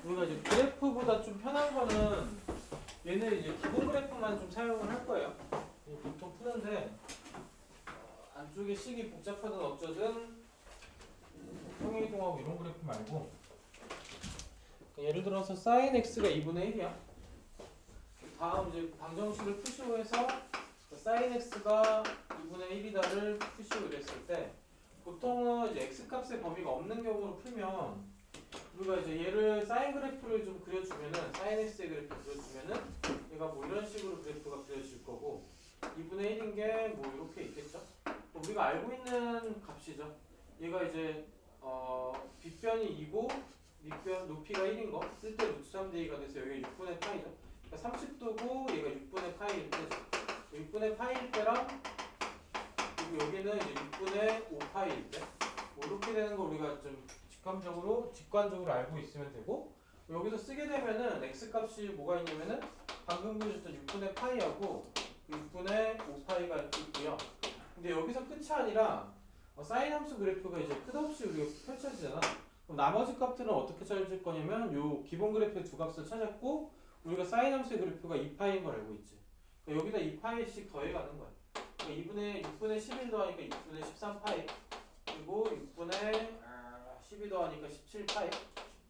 우리가 이제 그래프보다 좀 편한 거는 얘는 이제 기본 그래프만 좀 사용을 할 거예요. 보통 푸는데 안쪽에 식이 복잡하든 어쩌든 평행이동하고 이런 그래프 말고 예를 들어서 sin x가 2분의 1이야. 다음 이제 방정식을 푸시고 해서 sin x가 2분의 1이다를 푸시고 이랬을 때 보통은 이제 x 값의 범위가 없는 경우로 풀면 우리가 이제 얘를 사인 그래프를 좀 그려주면은 사인 x의 그래프 그려주면은 얘가 뭐 이런 식으로 그래프가 그려질 거고 2분의 1인 게 뭐 이렇게 있겠죠. 우리가 알고 있는 값이죠. 얘가 이제 빗변이 2고 밑변 높이가 1인 거 쓸 때 루트 3대 2가 돼서 여기가 6분의 파이죠. 그러니까 30도고 얘가 6분의 파이일 때죠. 6분의 파이일 때랑 그리고 여기는 이제 6분의 5파이일 때 뭐 이렇게 되는 거 우리가 좀 직관적으로 알고 있으면 되고 여기서 쓰게 되면은 x 값이 뭐가 있냐면은 방금 보여줬던 6분의 파이하고 6분의 5파이가 있고요. 근데 여기서 끝이 아니라 사인 함수 그래프가 이제 끝없이 우리가 펼쳐지잖아. 그럼 나머지 값들은 어떻게 찾을 거냐면 요 기본 그래프의 두 값을 찾았고 우리가 사인 함수의 그래프가 2파이인 걸 알고 있지. 그러니까 여기다 2파이씩 더해가는 거야. 그러니까 6분의 11 더하니까 6분의 13파이 그리고 6분의 12 더하니까 17파이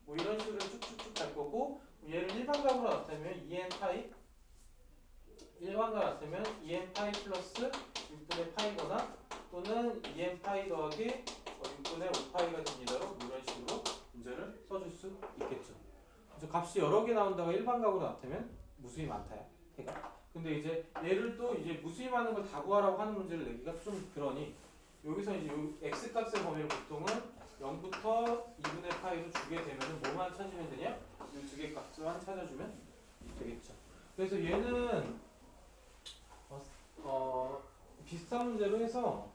뭐 이런 식으로 쭉쭉쭉 갈 거고 얘를 일반값으로 나타내면 2n파이 일반값 나타내면 2n파이 플러스 6분의 파이거나 또는 2n파이 더하기 6분의 5파이가 됩니다로 뭐 이런 식으로 문제를 써줄 수 있겠죠. 그래서 값이 여러 개 나온다가 일반값으로 나타내면 무수히 많다야 해가. 근데 이제 얘를 또 이제 무수히 많은 걸 다 구하라고 하는 문제를 내기가 좀 그러니 여기서 이제 요 x 값의 범위를 보통은 0부터 2분의 파이로 주게 되면은 뭐만 찾으면 되냐? 이 두 개 값만 찾아주면 되겠죠. 그래서 얘는 비슷한 문제로 해서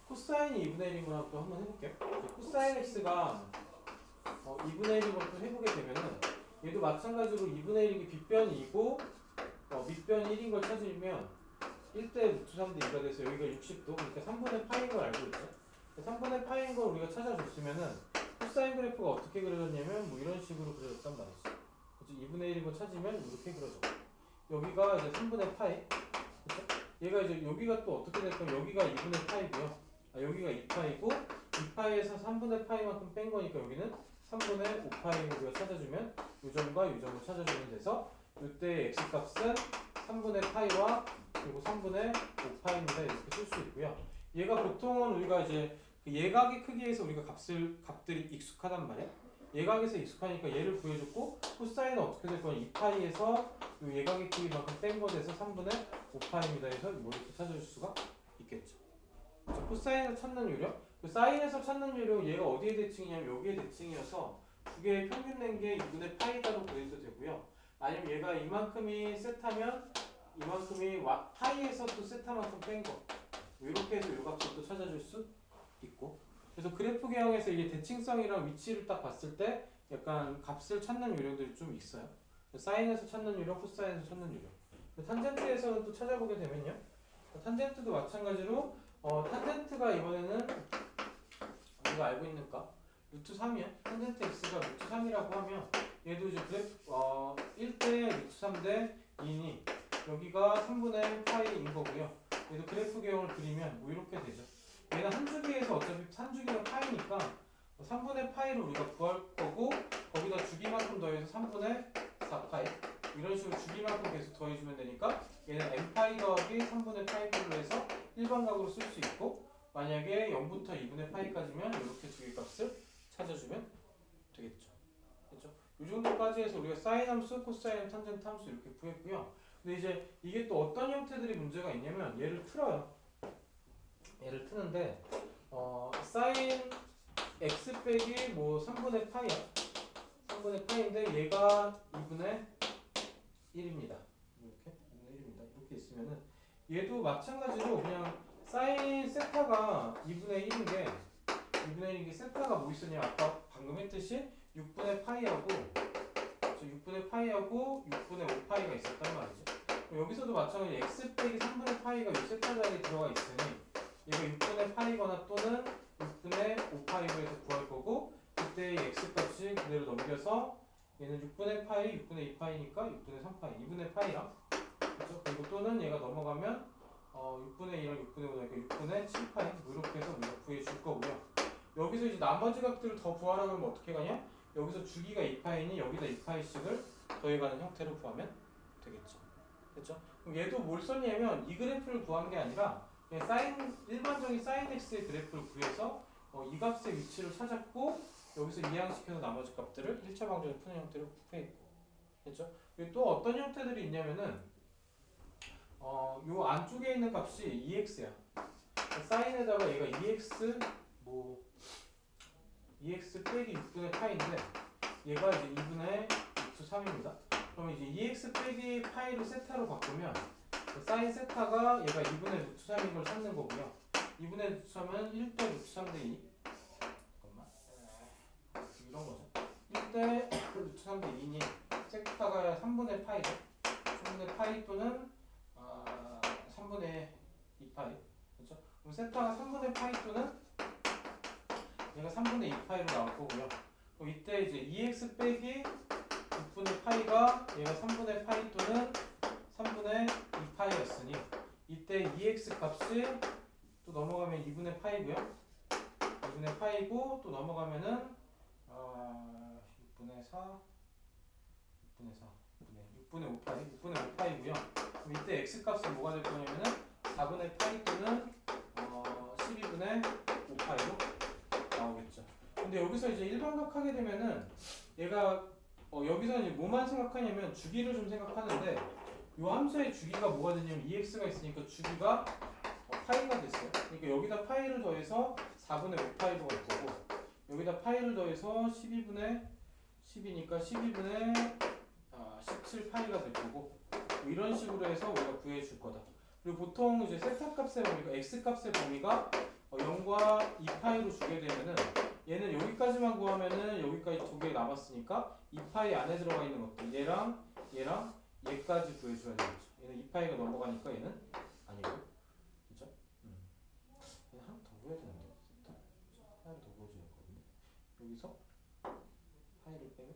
코사인이 2분의 1인 거랑 또 한번 해볼게요. 코사인 x가 2분의 1인 걸 또 해보게 되면은 얘도 마찬가지로 2분의 1이 빗변이 2고 밑변이 1인 걸 찾으면 1대 루트 3대 2가 돼서 여기가 60도 그러니까 3분의 파인 걸 알고 있죠. 3분의 파인 걸 우리가 찾아줬으면은 코사인 그래프가 어떻게 그려졌냐면 뭐 이런 식으로 그려졌단 말이지. 그치? 2분의 1인 걸 찾으면 이렇게 그려져. 여기가 이제 3분의 파이. 그쵸? 얘가 이제 여기가 또 어떻게 될까? 여기가 2분의 파이고요. 여기가 2파이고 2파이에서 3분의 파이만큼 뺀 거니까 여기는 3분의 5파이를 우리가 찾아주면 요점과 요점을 찾아주면 돼서 이때 x 값은 3분의 파이와 그리고 3분의 5파이입니다. 이렇게 쓸 수 있고요. 얘가 보통은 우리가 이제 그 예각의 크기에서 우리가 값들이 익숙하단 말이야. 예각에서 익숙하니까 얘를 구해줬고 코사인은 어떻게 될 거냐 2파이에서 이 예각의 크기만큼 뺀 것에서 3분의 5파이입니다. 해서 뭐 이렇게 찾아줄 수가 있겠죠. 코사인에서 찾는 요령? 그 사인에서 찾는 요령 얘가 어디에 대칭이냐면 여기에 대칭이어서 두 개의 평균 낸 게 2분의 파이다로 그려도 되고요. 아니면 얘가 이만큼이 세타면 이만큼이 파이에서 또 세타만큼 뺀 거. 이렇게 해서 이 값을 또 찾아줄 수 있고. 그래서 그래프 개형에서 이게 대칭성이랑 위치를 딱 봤을 때 약간 값을 찾는 요령들이 좀 있어요. 사인에서 찾는 요령, 코사인에서 찾는 요령. 탄젠트에서는 또 찾아보게 되면요. 탄젠트도 마찬가지로 탄젠트가 이번에는 우리가 알고 있는 값 루트 3이야. 탄젠트 x가 루트 3이라고 하면 얘도 이제 그래프 1대 루트 3대 2니 여기가 3분의 파이인 거고요. 얘도 그래프 개형을 그리면 뭐 이렇게 되죠. 얘는 한 주기에서 어차피 한 주기가 파이니까 3분의 파이를 우리가 구할 거고 거기다 주기만큼 더해서 3분의 4파이 이런 식으로 주기만큼 계속 더해주면 되니까 얘는 n파이 더하기 3분의 파이로 해서 일반각으로 쓸 수 있고 만약에 0부터 2분의 파이까지면 이렇게 두 개 값을 찾아주면 되겠죠. 그렇죠? 이 정도까지 해서 우리가 사인 함수, 코사인, 탄젠트 함수 이렇게 구했고요. 근데 이제 이게 또 어떤 형태들이 문제가 있냐면 얘를 틀어요. 얘를 트는데 사인 x 빼기 뭐 3분의 파이야. 3분의 파이인데 얘가 2분의 1입니다. 이렇게 2분의 1입니다. 이렇게 있으면은 얘도 마찬가지로 그냥 사인 세타가 2분의 1인 게 세타가 뭐 있었냐 아까 방금 했듯이 6분의 파이하고 6분의 5파이가 있었단 말이죠. 여기서도 마찬가지로 x 빼기 3분의 파이가 이 세타 자리에 들어가 있으니 얘가 6분의 파이거나 또는 6분의 5파이로 해서 구할 거고 그때 x 값이 그대로 넘겨서 얘는 6분의 파이, 6분의 2파이니까 6분의 3파이, 2분의 파이랑 그렇죠? 그리고 또는 얘가 넘어가면 6분의 2랑 6분의 5니까 6분의 7파이 뭐 이렇게 해서 우리가 구해줄 거고요. 여기서 이제 나머지 값들을 더 구하라고 하면 어떻게 가냐? 여기서 주기가 2파이니 여기다 2파이씩을 더해가는 형태로 구하면 되겠죠. 그렇죠? 그럼 얘도 뭘 썼냐면 이 그래프를 구한 게 아니라 그냥 일반적인 사인 x의 그래프를 구해서 이 값의 위치를 찾았고 여기서 이항시켜서 나머지 값들을 1차 방정에 푸는 형태로 구했고 그렇죠? 그리고 또 어떤 형태들이 있냐면은 요 안쪽에 있는 값이 2x야. 사인에다가 얘가 2x 뭐 2x 빼기 6분의 파이인데 얘가 이제 2분의 루트 3입니다. 그럼 이제 2x 빼기 파이로 세타로 바꾸면 사인 세타가 얘가 2분의 루트 3인 걸 찾는 거고요. 2분의 루트 3은 1대 루트 3대 2. 잠깐만. 이런 거죠. 1대 루트 3대 2니 세타가 3분의 파이죠. 3분의 파이 또는 3분의 2파이. 그렇죠? 그럼 세타가 3분의 파이 또는 얘가 3분의 2파이로 나올 거고요. 그럼 이때 이제 2x 빼기 6분의 파이가 얘가 3분의 파이 또는 3분의 2파이였으니 이때 2x 값이 또 넘어가면 2분의 파이고요. 2분의 파이고 또 넘어가면은 6분의 4, 6분의 4, 6분의 5파이, 6분의 5파이고요. 그럼 이때 x 값은 뭐가 될 거냐면은 4분의 파이 또는 12분의 5파이로 나오겠죠. 근데 여기서 이제 일반각 하게 되면은 얘가 여기서 이제 뭐만 생각하냐면 주기를 좀 생각하는데 이 함수의 주기가 뭐가 되냐면 2x가 있으니까 주기가 파이가 됐어요. 그러니까 여기다 파이를 더해서 4분의 5파이로 갈 거고 여기다 파이를 더해서 12분의 10이니까 12분의 17파이가 될 거고 뭐 이런 식으로 해서 우리가 구해줄 거다. 그리고 보통 이제 세타 값의 범위가 x 값의 범위가 0과 2파이로 주게 되면은 얘는 여기까지만 구하면은 여기까지 두 개 남았으니까 2파이 안에 들어가 있는 것들 얘랑 얘까지 구해줘야 되겠죠. 얘는 2파이가 넘어가니까 얘는 아니고 그죠? 얘는 하나 더 구해야 되는데 하나 더 구해줘야 되거든요. 여기서 파이를 빼면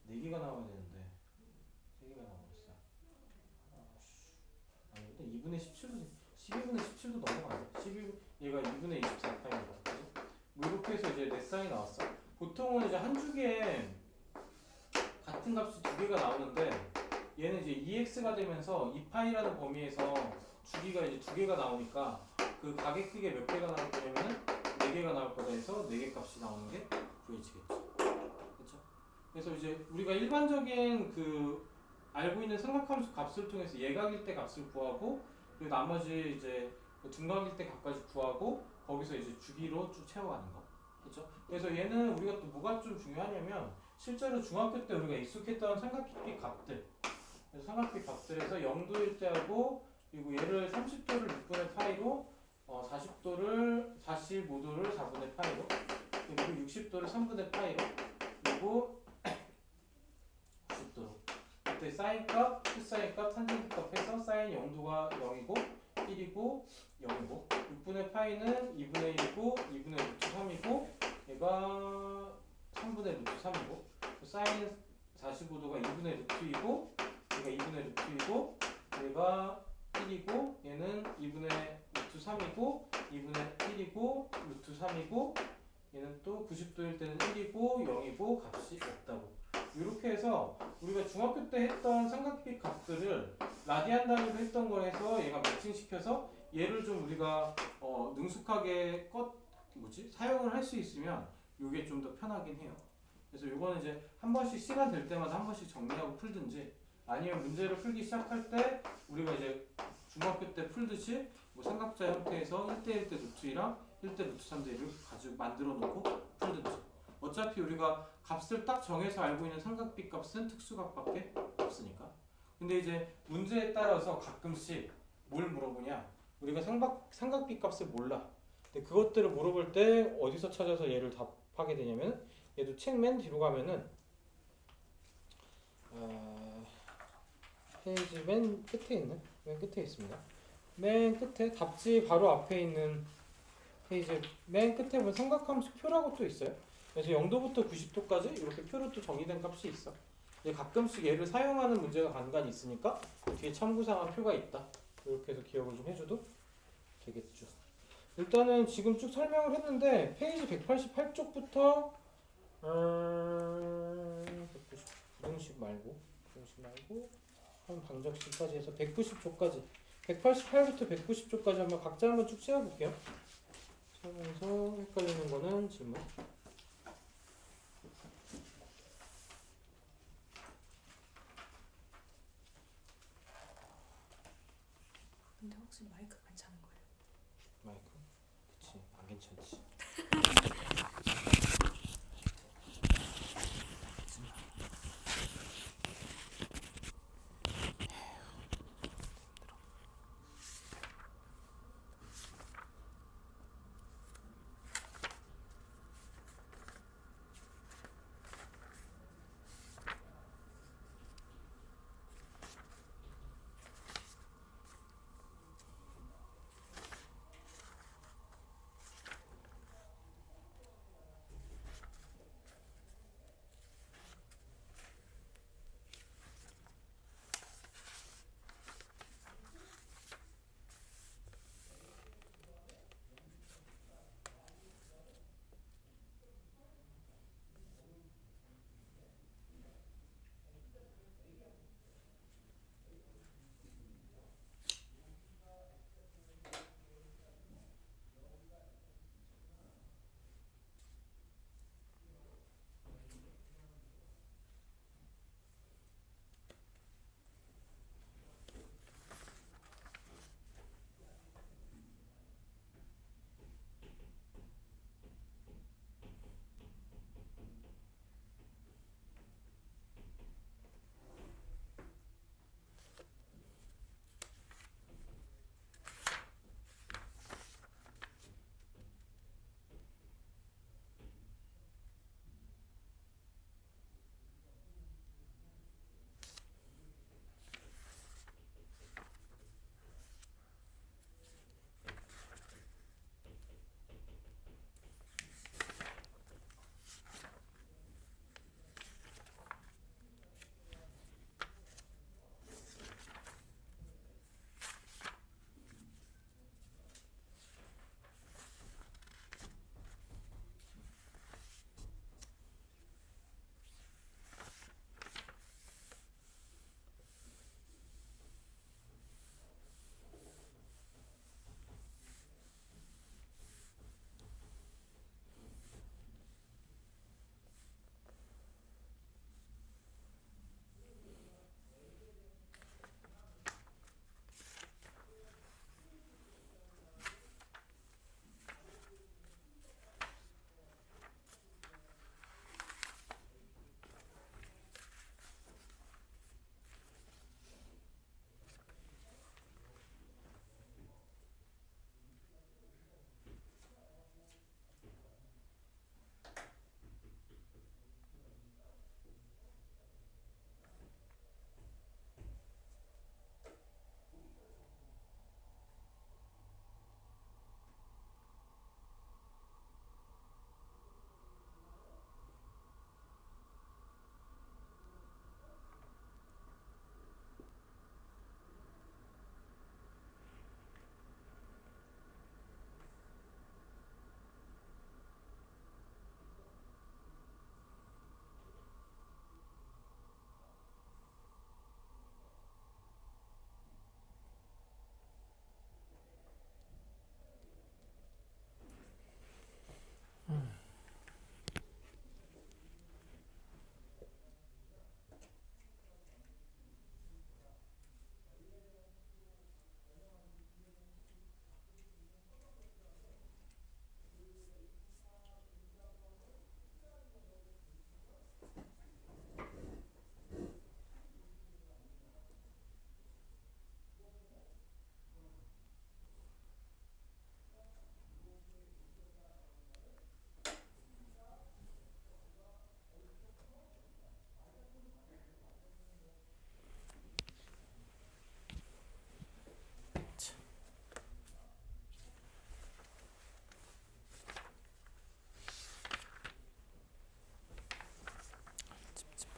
4개가 나와야 되는데 3개가 나와버렸어. 아니 근데 2분의 17도 12분의 17도 넘어가네. 얘가 2분의 24파이니까 뭐 이렇게 해서 이제 내 쌍이 나왔어. 보통은 이제 한 주기에 같은 값이 두 개가 나오는데 얘는 이제 2x가 되면서 2파이라는 범위에서 주기가 이제 두 개가 나오니까 그 가계 크기에 몇 개가 나올 거냐면은 4개가 나올 거다 해서 4개 값이 나오는 게 구해지겠죠. 그렇죠? 그래서 이제 우리가 일반적인 그 알고 있는 삼각함수 값을 통해서 예각일 때 값을 구하고 그리고 나머지 이제 둔각일 때 값까지 구하고 거기서 이제 주기로 쭉 채워가는 거. 그렇죠? 그래서 얘는 우리가 또 뭐가 좀 중요하냐면 실제로 중학교 때 우리가 익숙했던 삼각형의 값들. 그래서 삼각형 값들에서 0도일 때하고 그리고 얘를 30도를 6분의 파이로 45도를 4분의 파이로 그리고 60도를 3분의 파이로 그리고 90도로 그때 사인 값, 코사인 값, 탄젠트 값 해서 사인 0도가 0이고 1이고 0이고 6분의 파이는 2분의 1이고 2분의 루트 3이고 얘가 3분의 루트 3이고 사인 45도가 2분의 루트이고 얘가 2분의 루트이고 얘가 1이고 얘는 2분의 루트 3이고 2분의 1이고 루트 3이고 얘는 또 90도일 때는 1이고 0이고 값이 없다고. 이렇게 해서 우리가 중학교 때 했던 삼각비 값들을 라디안 단위로 했던 걸 해서 얘가 매칭시켜서 얘를 좀 우리가 능숙하게 사용을 할 수 있으면 이게 좀 더 편하긴 해요. 그래서 이거는 이제 한 번씩 시간 될 때마다 한 번씩 정리하고 풀든지 아니면 문제를 풀기 시작할 때 우리가 이제 중학교 때 풀듯이 뭐 삼각자 형태에서 1대1 대 루트 2랑 1대 루트 3대 1을 가지고 만들어 놓고 풀든지 어차피 우리가 값을 딱 정해서 알고 있는 삼각비 값은 특수각밖에 없으니까. 근데 이제 문제에 따라서 가끔씩 뭘 물어보냐 우리가 삼각비 값을 몰라. 근데 그것들을 물어볼 때 어디서 찾아서 얘를 답하게 되냐면 얘도 책 맨 뒤로 가면은 페이지 맨 끝에 있네. 맨 끝에 있습니다. 맨 끝에 답지 바로 앞에 있는 페이지 맨 끝에 보면 삼각함수 표라고 또 있어요. 그래서 0도부터 90도까지 이렇게 표로 또 정의된 값이 있어. 이제 가끔씩 얘를 사용하는 문제가 간간히 있으니까 뒤에 참고사항 표가 있다. 이렇게 해서 기억을 좀 해줘도 되겠죠. 일단은 지금 쭉 설명을 했는데 페이지 188쪽부터 190 부등식 말고 한 방정식까지 해서 190쪽까지 188부터 190쪽까지 한번 각자 한번 쭉 세워볼게요. 세우면서 헷갈리는 거는 질문. 근데 혹시 마이크 괜찮은 거예요? 마이크? 그치, 안 괜찮지.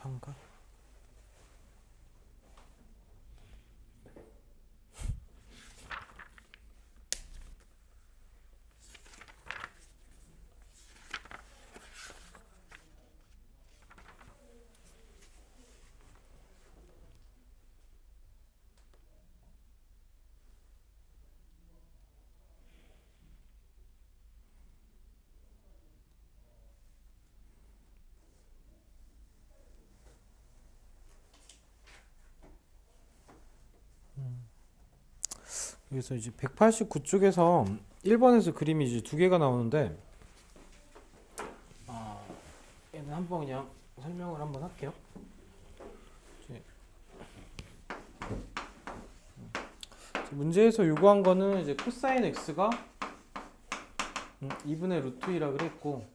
반가? 그래서 이제 189쪽에서 1번에서 그림이 이제 두 개가 나오는데 얘는 한번 그냥 설명을 한번 할게요. 이제 문제에서 요구한 거는 이제 코사인 x가 2분의 루트 2라 그랬고,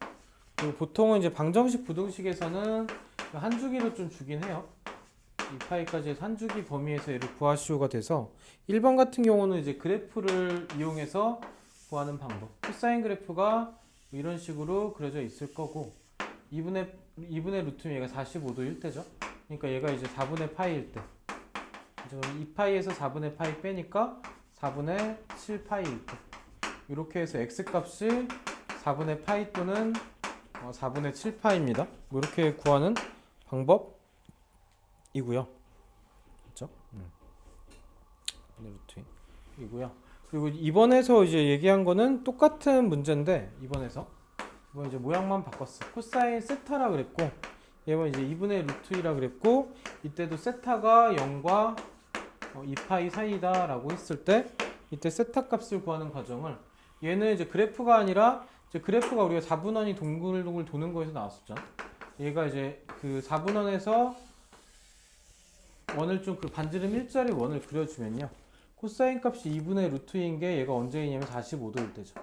그리고 보통은 이제 방정식 부등식에서는 한 주기로 좀 주긴 해요. 2파이까지 해서 한 주기 범위에서 얘를 구하시오가 돼서 1번 같은 경우는 이제 그래프를 이용해서 구하는 방법. 코사인 그래프가 이런 식으로 그려져 있을 거고 2분의 루트면 얘가 45도 1대죠. 그러니까 얘가 이제 4분의 파이일 때. 그래서 2파이에서 4분의 파이 빼니까 4분의 7파이일 때. 이렇게 해서 x 값이 4분의 파이 또는 4분의 7파입니다. 뭐 이렇게 구하는 방법이고요. 그렇죠? 루트이고요. 그리고 이번에서 이제 얘기한 거는 똑같은 문제인데 이번 이제 모양만 바꿨어. 코사인 세타라 그랬고 얘는 이제 2분의 루트 2라 그랬고 이때도 세타가 0과 2파이 사이다라고 했을 때 이때 세타 값을 구하는 과정을 얘는 이제 그래프가 아니라 이제 그래프가 우리가 4분원이 동글동글 도는 거에서 나왔었잖아. 얘가 이제 그 4분원에서 원을 좀 그 반지름 일자리 원을 그려주면요. 코사인 값이 2분의 루트인 게 얘가 언제이냐면 45도일 때죠.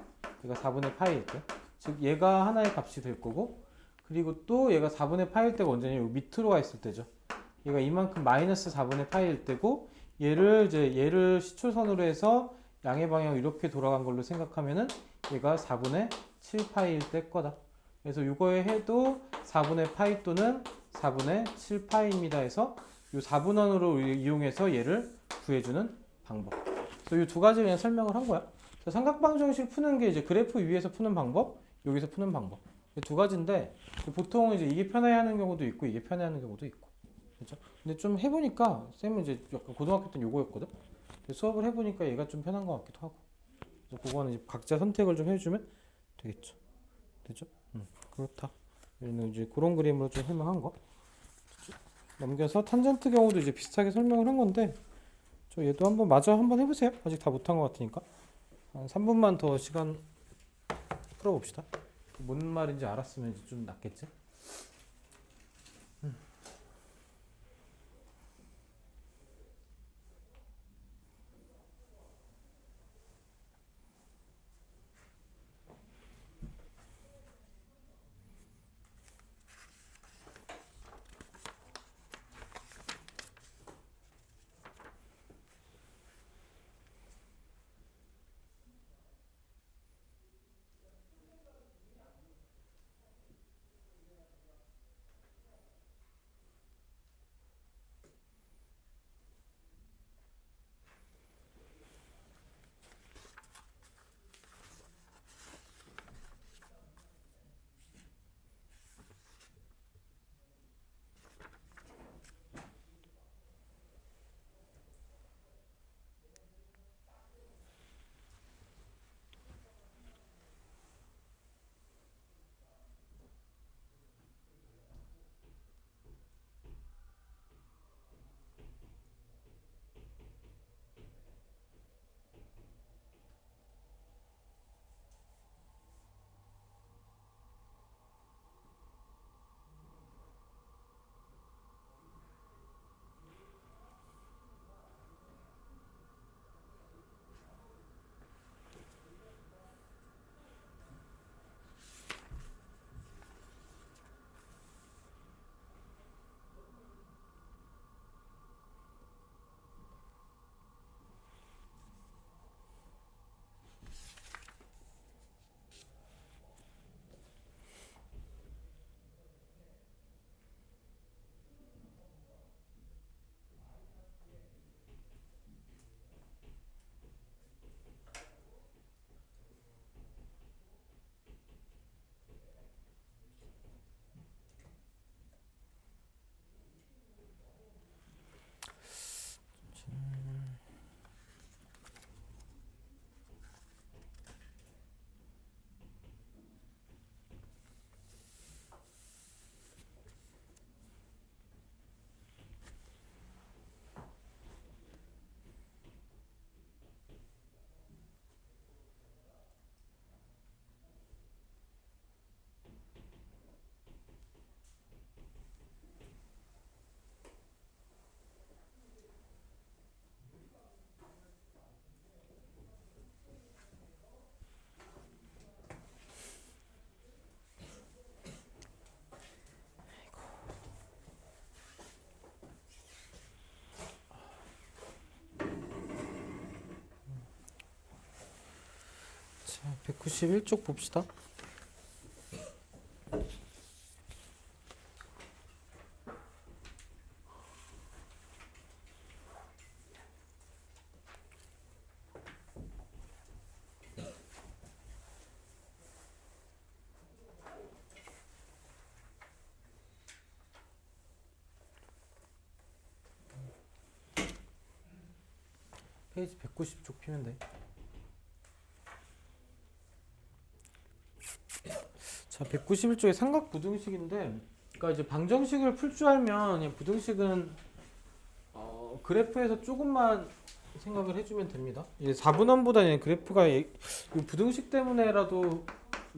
얘가 4분의 파이일 때. 즉 얘가 하나의 값이 될 거고 그리고 또 얘가 4분의 파이일 때가 언제냐면 밑으로 가 있을 때죠. 얘가 이만큼 마이너스 4분의 파이일 때고 얘를 시초선으로 해서 양의 방향 이렇게 돌아간 걸로 생각하면은 얘가 4분의 7파이일 때 거다. 그래서 이거에 해도 4분의 파이 또는 4분의 7파이입니다 해서 이 4분원으로 이용해서 얘를 구해주는 방법. 그래서 이 두 가지 그냥 설명을 한 거야. 삼각방정식 푸는 게 이제 그래프 위에서 푸는 방법, 여기서 푸는 방법. 두 가지인데 보통 이제 이게 편해하는 경우도 있고 이게 편해하는 경우도 있고. 그렇죠? 근데 좀 해보니까 쌤은 이제 약간 고등학교 때는 요거였거든. 수업을 해보니까 얘가 좀 편한 것 같기도 하고. 그래서 그거는 이제 각자 선택을 좀 해주면 되겠죠. 되죠? 그렇다. 얘는 이제 그런 그림으로 좀 설명한 거. 넘겨서 탄젠트 경우도 이제 비슷하게 설명을 한 건데 얘도 한번 해보세요. 아직 다 못한 것 같으니까 한 3분만 더 시간 풀어봅시다. 뭔 말인지 알았으면 이제 좀 낫겠지? 191쪽 봅시다. 페이지 190쪽 피면 돼. 자, 191쪽에 삼각 부등식인데, 그러니까 이제 방정식을 풀 줄 알면 그냥 부등식은 그래프에서 조금만 생각을 해주면 됩니다. 이제 4분원보다 그래프가 이 부등식 때문에라도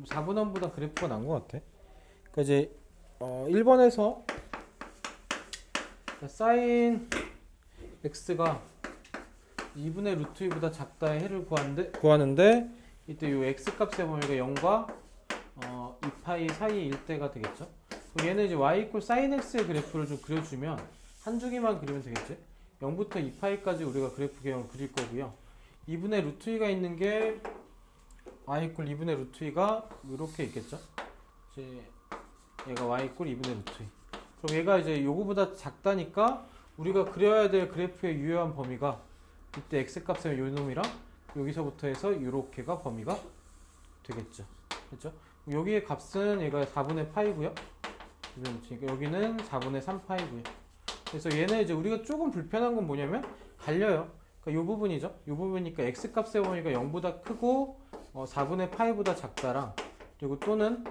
4분원보다 그래프가 난 것 같아. 그러니까 이제 1번에서 사인 x가 2분의 루트 2보다 작다의 해를 구하는데 이때 요 x 값의 범위가 0과 2파이 사이일 때가 되겠죠. 그럼 얘는 이제 y 이퀄 sin x의 그래프를 좀 그려주면 한 주기만 그리면 되겠지. 0부터 2파이까지 우리가 그래프 개형을 그릴 거고요. 2분의 루트 2가 있는 게 y 이퀄 2분의 루트 2가 이렇게 있겠죠. 이제 얘가 y 이퀄 2분의 루트 2. 그럼 얘가 이제 요거보다 작다니까 우리가 그려야 될 그래프의 유효한 범위가 이때 x 값의 요 놈이랑 여기서부터 해서 요렇게가 범위가 되겠죠. 그렇죠? 여기의 값은 얘가 4분의 파이고요. 그러니까 여기는 4분의 3파이고요. 그래서 얘는 이제 우리가 조금 불편한 건 뭐냐면 갈려요. 그러니까 요 부분이죠. 요 부분이니까 x 값의 범위가 0보다 크고 4분의 파이보다 작다랑 그리고 또는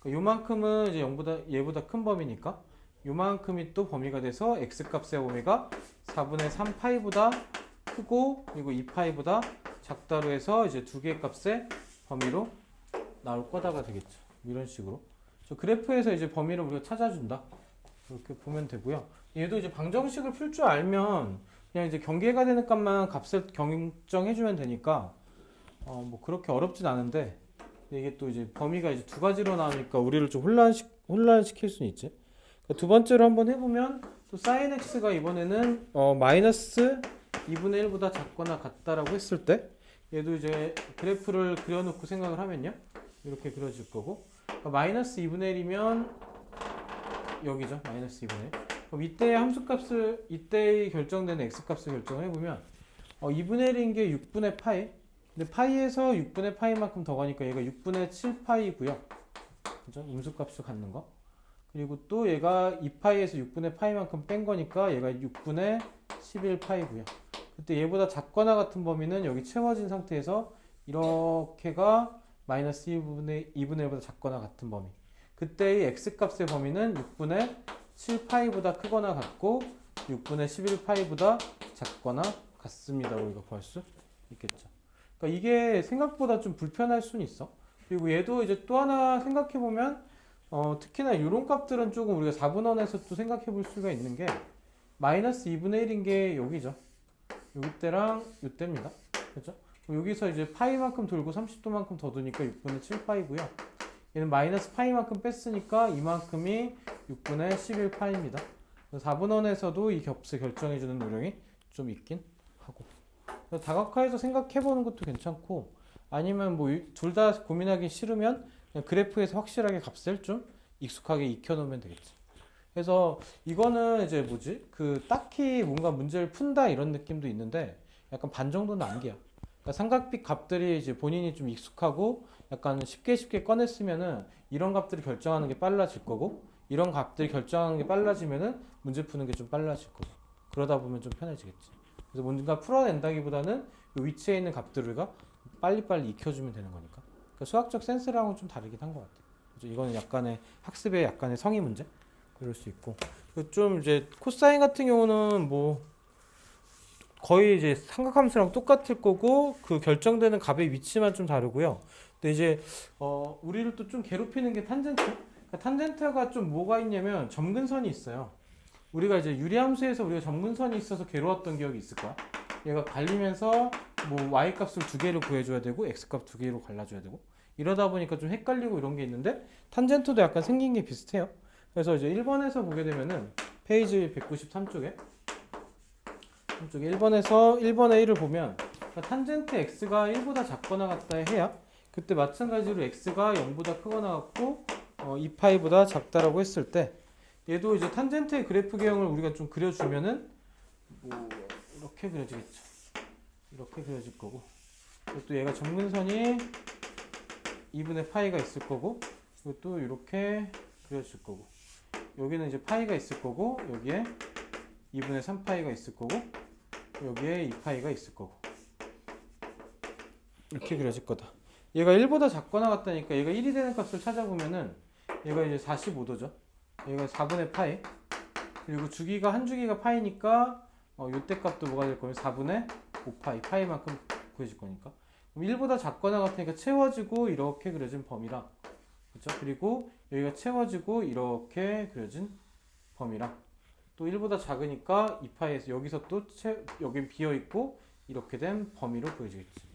요만큼은 이제 0보다 얘보다 큰 범위니까 요만큼이 또 범위가 돼서 x 값의 범위가 4분의 3파이보다 크고 그리고 2파이보다 작다로 해서 이제 두 개의 값의 범위로 나올 거다가 되겠죠. 이런 식으로. 그래프에서 이제 범위를 우리가 찾아준다. 이렇게 보면 되고요. 얘도 이제 방정식을 풀 줄 알면 그냥 이제 경계가 되는 값만 값을 경정해주면 되니까 뭐 그렇게 어렵진 않은데 이게 또 이제 범위가 이제 두 가지로 나오니까 우리를 좀 혼란시킬 수는 있지. 그러니까 두 번째로 한번 해보면 또 sin x가 이번에는 마이너스 2분의 1보다 작거나 같다라고 했을 때 얘도 이제 그래프를 그려놓고 생각을 하면요 이렇게 그려질 거고 그러니까 마이너스 2분의 1이면 여기죠. 마이너스 2분의 1. 그럼 이때의 함수값을 이때의 결정되는 x값을 결정을 해보면 2분의 1인 게 6분의 파이 근데 파이에서 6분의 파이만큼 더 가니까 얘가 6분의 7파이고요. 그죠? 음수값을 갖는 거. 그리고 또 얘가 2파이에서 6분의 파이만큼 뺀 거니까 얘가 6분의 11파이고요. 그때 얘보다 작거나 같은 범위는 여기 채워진 상태에서 이렇게가 마이너스 2분의 1보다 작거나 같은 범위. 그때의 x값의 범위는 6분의 7파이보다 크거나 같고 6분의 11파이보다 작거나 같습니다. 우리가 구할 수 있겠죠. 그러니까 이게 생각보다 좀 불편할 수는 있어. 그리고 얘도 이제 또 하나 생각해보면 특히나 이런 값들은 조금 우리가 4분원에서 또 생각해 볼 수가 있는 게 마이너스 2분의 1인 게 여기죠. 여기 때랑 이때입니다. 그렇죠? 여기서 이제 파이만큼 돌고 30도만큼 더 두니까 6분의 7파이고요. 얘는 마이너스 파이만큼 뺐으니까 이만큼이 6분의 11파입니다. 4분원에서도 이 값을 결정해주는 요령이 좀 있긴 하고 다각화해서 생각해보는 것도 괜찮고 아니면 뭐 둘 다 고민하기 싫으면 그냥 그래프에서 확실하게 값을 좀 익숙하게 익혀놓으면 되겠지. 그래서 이거는 이제 뭐지? 딱히 뭔가 문제를 푼다 이런 느낌도 있는데 약간 반 정도는 암기야. 그러니까 삼각비 값들이 이제 본인이 좀 익숙하고 약간 쉽게 꺼냈으면은 이런 값들을 결정하는 게 빨라질 거고 이런 값들이 결정하는 게 빨라지면은 문제 푸는 게 좀 빨라질 거고 그러다 보면 좀 편해지겠지. 그래서 뭔가 풀어낸다기보다는 요 위치에 있는 값들을 우리가 빨리빨리 익혀주면 되는 거니까. 그러니까 수학적 센스랑은 좀 다르긴 한 것 같아. 그래서 이거는 약간의 학습의 약간의 성의 문제 그럴 수 있고 좀 이제 코사인 같은 경우는 뭐 거의 이제 삼각함수랑 똑같을 거고 그 결정되는 값의 위치만 좀 다르고요. 근데 이제 우리를 또 좀 괴롭히는 게 탄젠트. 그러니까 탄젠트가 좀 뭐가 있냐면 점근선이 있어요. 우리가 이제 유리함수에서 우리가 점근선이 있어서 괴로웠던 기억이 있을 거야. 얘가 갈리면서 뭐 y 값을 두 개로 구해줘야 되고 x 값 두 개로 갈라줘야 되고 이러다 보니까 좀 헷갈리고 이런 게 있는데 탄젠트도 약간 생긴 게 비슷해요. 그래서 이제 1번에서 보게 되면은 페이지 193쪽에 1번에서 1번의 1을 보면 그러니까 탄젠트 x가 1보다 작거나 같다 해야 그때 마찬가지로 x가 0보다 크거나 같고 2파이보다 작다라고 했을 때 얘도 이제 탄젠트의 그래프 개형을 우리가 좀 그려주면은 뭐 이렇게 그려지겠죠. 이렇게 그려질 거고 또 얘가 정근선이 2분의 파이가 있을 거고 이것도 이렇게 그려질 거고 여기는 이제 파이가 있을 거고 여기에 2분의 3파이가 있을 거고 여기에 2파이가 있을 거고 이렇게 그려질 거다. 얘가 1보다 작거나 같다니까 얘가 1이 되는 값을 찾아보면은 얘가 이제 45도죠. 얘가 4분의 파이 그리고 주기가 한 주기가 파이니까 요때 값도 뭐가 될 거면 4분의 5파이 파이만큼 구해질 거니까 그럼 1보다 작거나 같으니까 채워지고 이렇게 그려진 범위랑 그렇죠? 그리고 여기가 채워지고 이렇게 그려진 범위랑 또 1보다 작으니까 2파이에서 여기서 또 여긴 비어있고 이렇게 된 범위로 보여지겠지.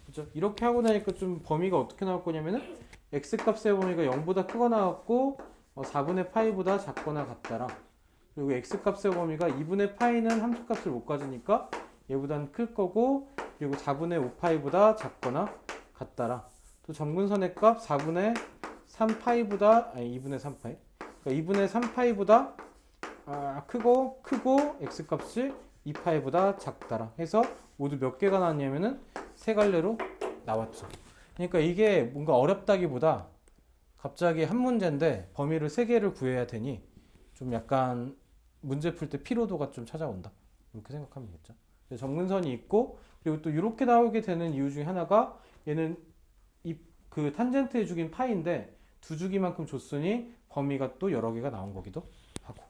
그렇죠? 이렇게 하고 나니까 좀 범위가 어떻게 나올 거냐면은 x값의 범위가 0보다 크거나 같고 4분의 파이보다 작거나 같다라 그리고 x값의 범위가 2분의 파이는 함수값을 못 가지니까 얘보다는 클 거고 그리고 4분의 5파이보다 작거나 같다라 또 점근선의 값 4분의 3파이보다 아니 2분의 3파이 그러니까 2분의 3파이보다 크고 x값이 2파이보다 작다라 해서 모두 몇 개가 나왔냐면은 세 갈래로 나왔죠. 그러니까 이게 뭔가 어렵다기보다 갑자기 한 문제인데 범위를 세 개를 구해야 되니 좀 약간 문제 풀 때 피로도가 좀 찾아온다. 이렇게 생각하면 되겠죠. 점근선이 있고 그리고 또 이렇게 나오게 되는 이유 중에 하나가 얘는 그 탄젠트에 주긴 파이인데 두 주기만큼 줬으니 범위가 또 여러 개가 나온 거기도 하고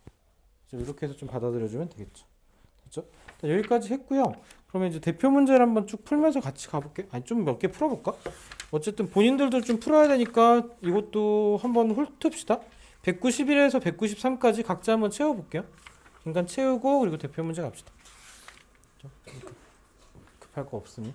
이렇게 해서 좀 받아들여주면 되겠죠. 됐죠? 여기까지 했고요. 그러면 이제 대표 문제를 한번 쭉 풀면서 같이 가볼게. 아니 좀 몇 개 풀어볼까? 어쨌든 본인들도 좀 풀어야 되니까 이것도 한번 훑읍시다. 191에서 193까지 각자 한번 채워볼게요. 인간 채우고 그리고 대표 문제 갑시다. 급할 거 없으니.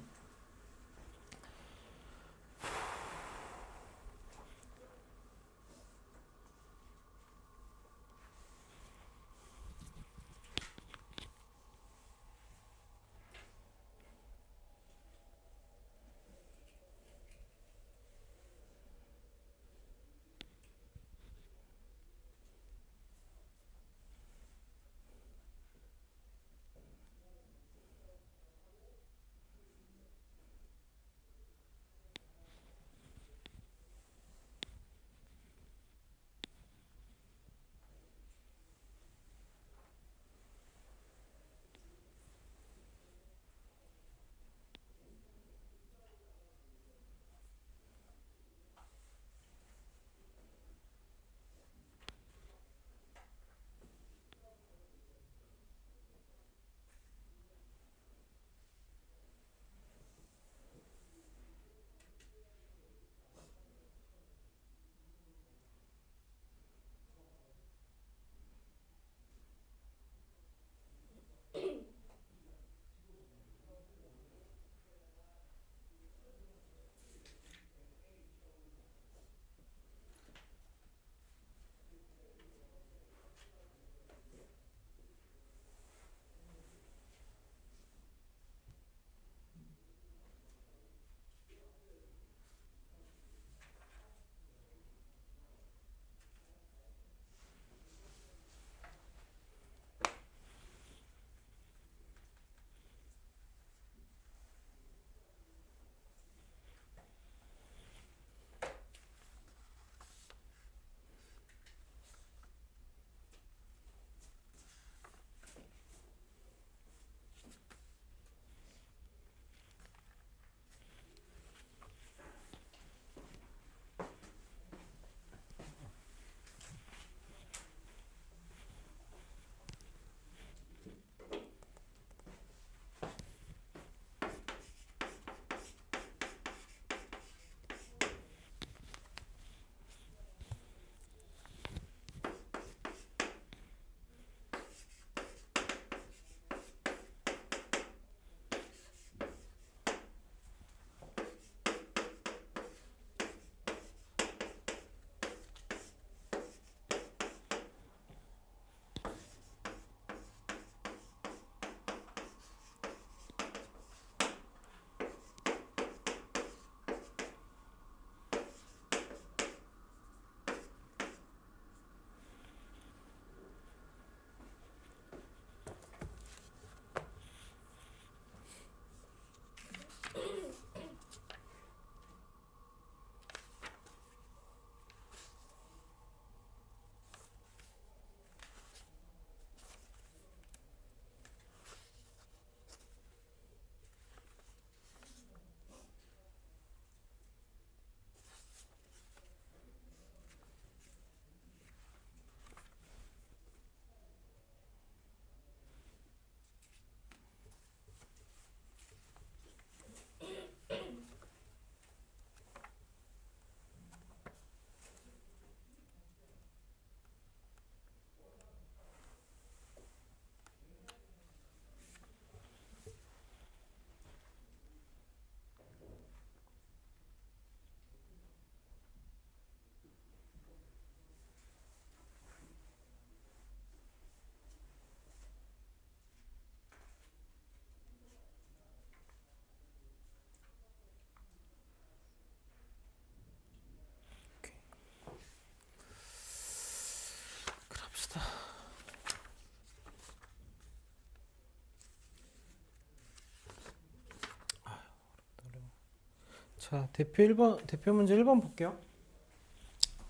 자, 대표 문제 1번 볼게요.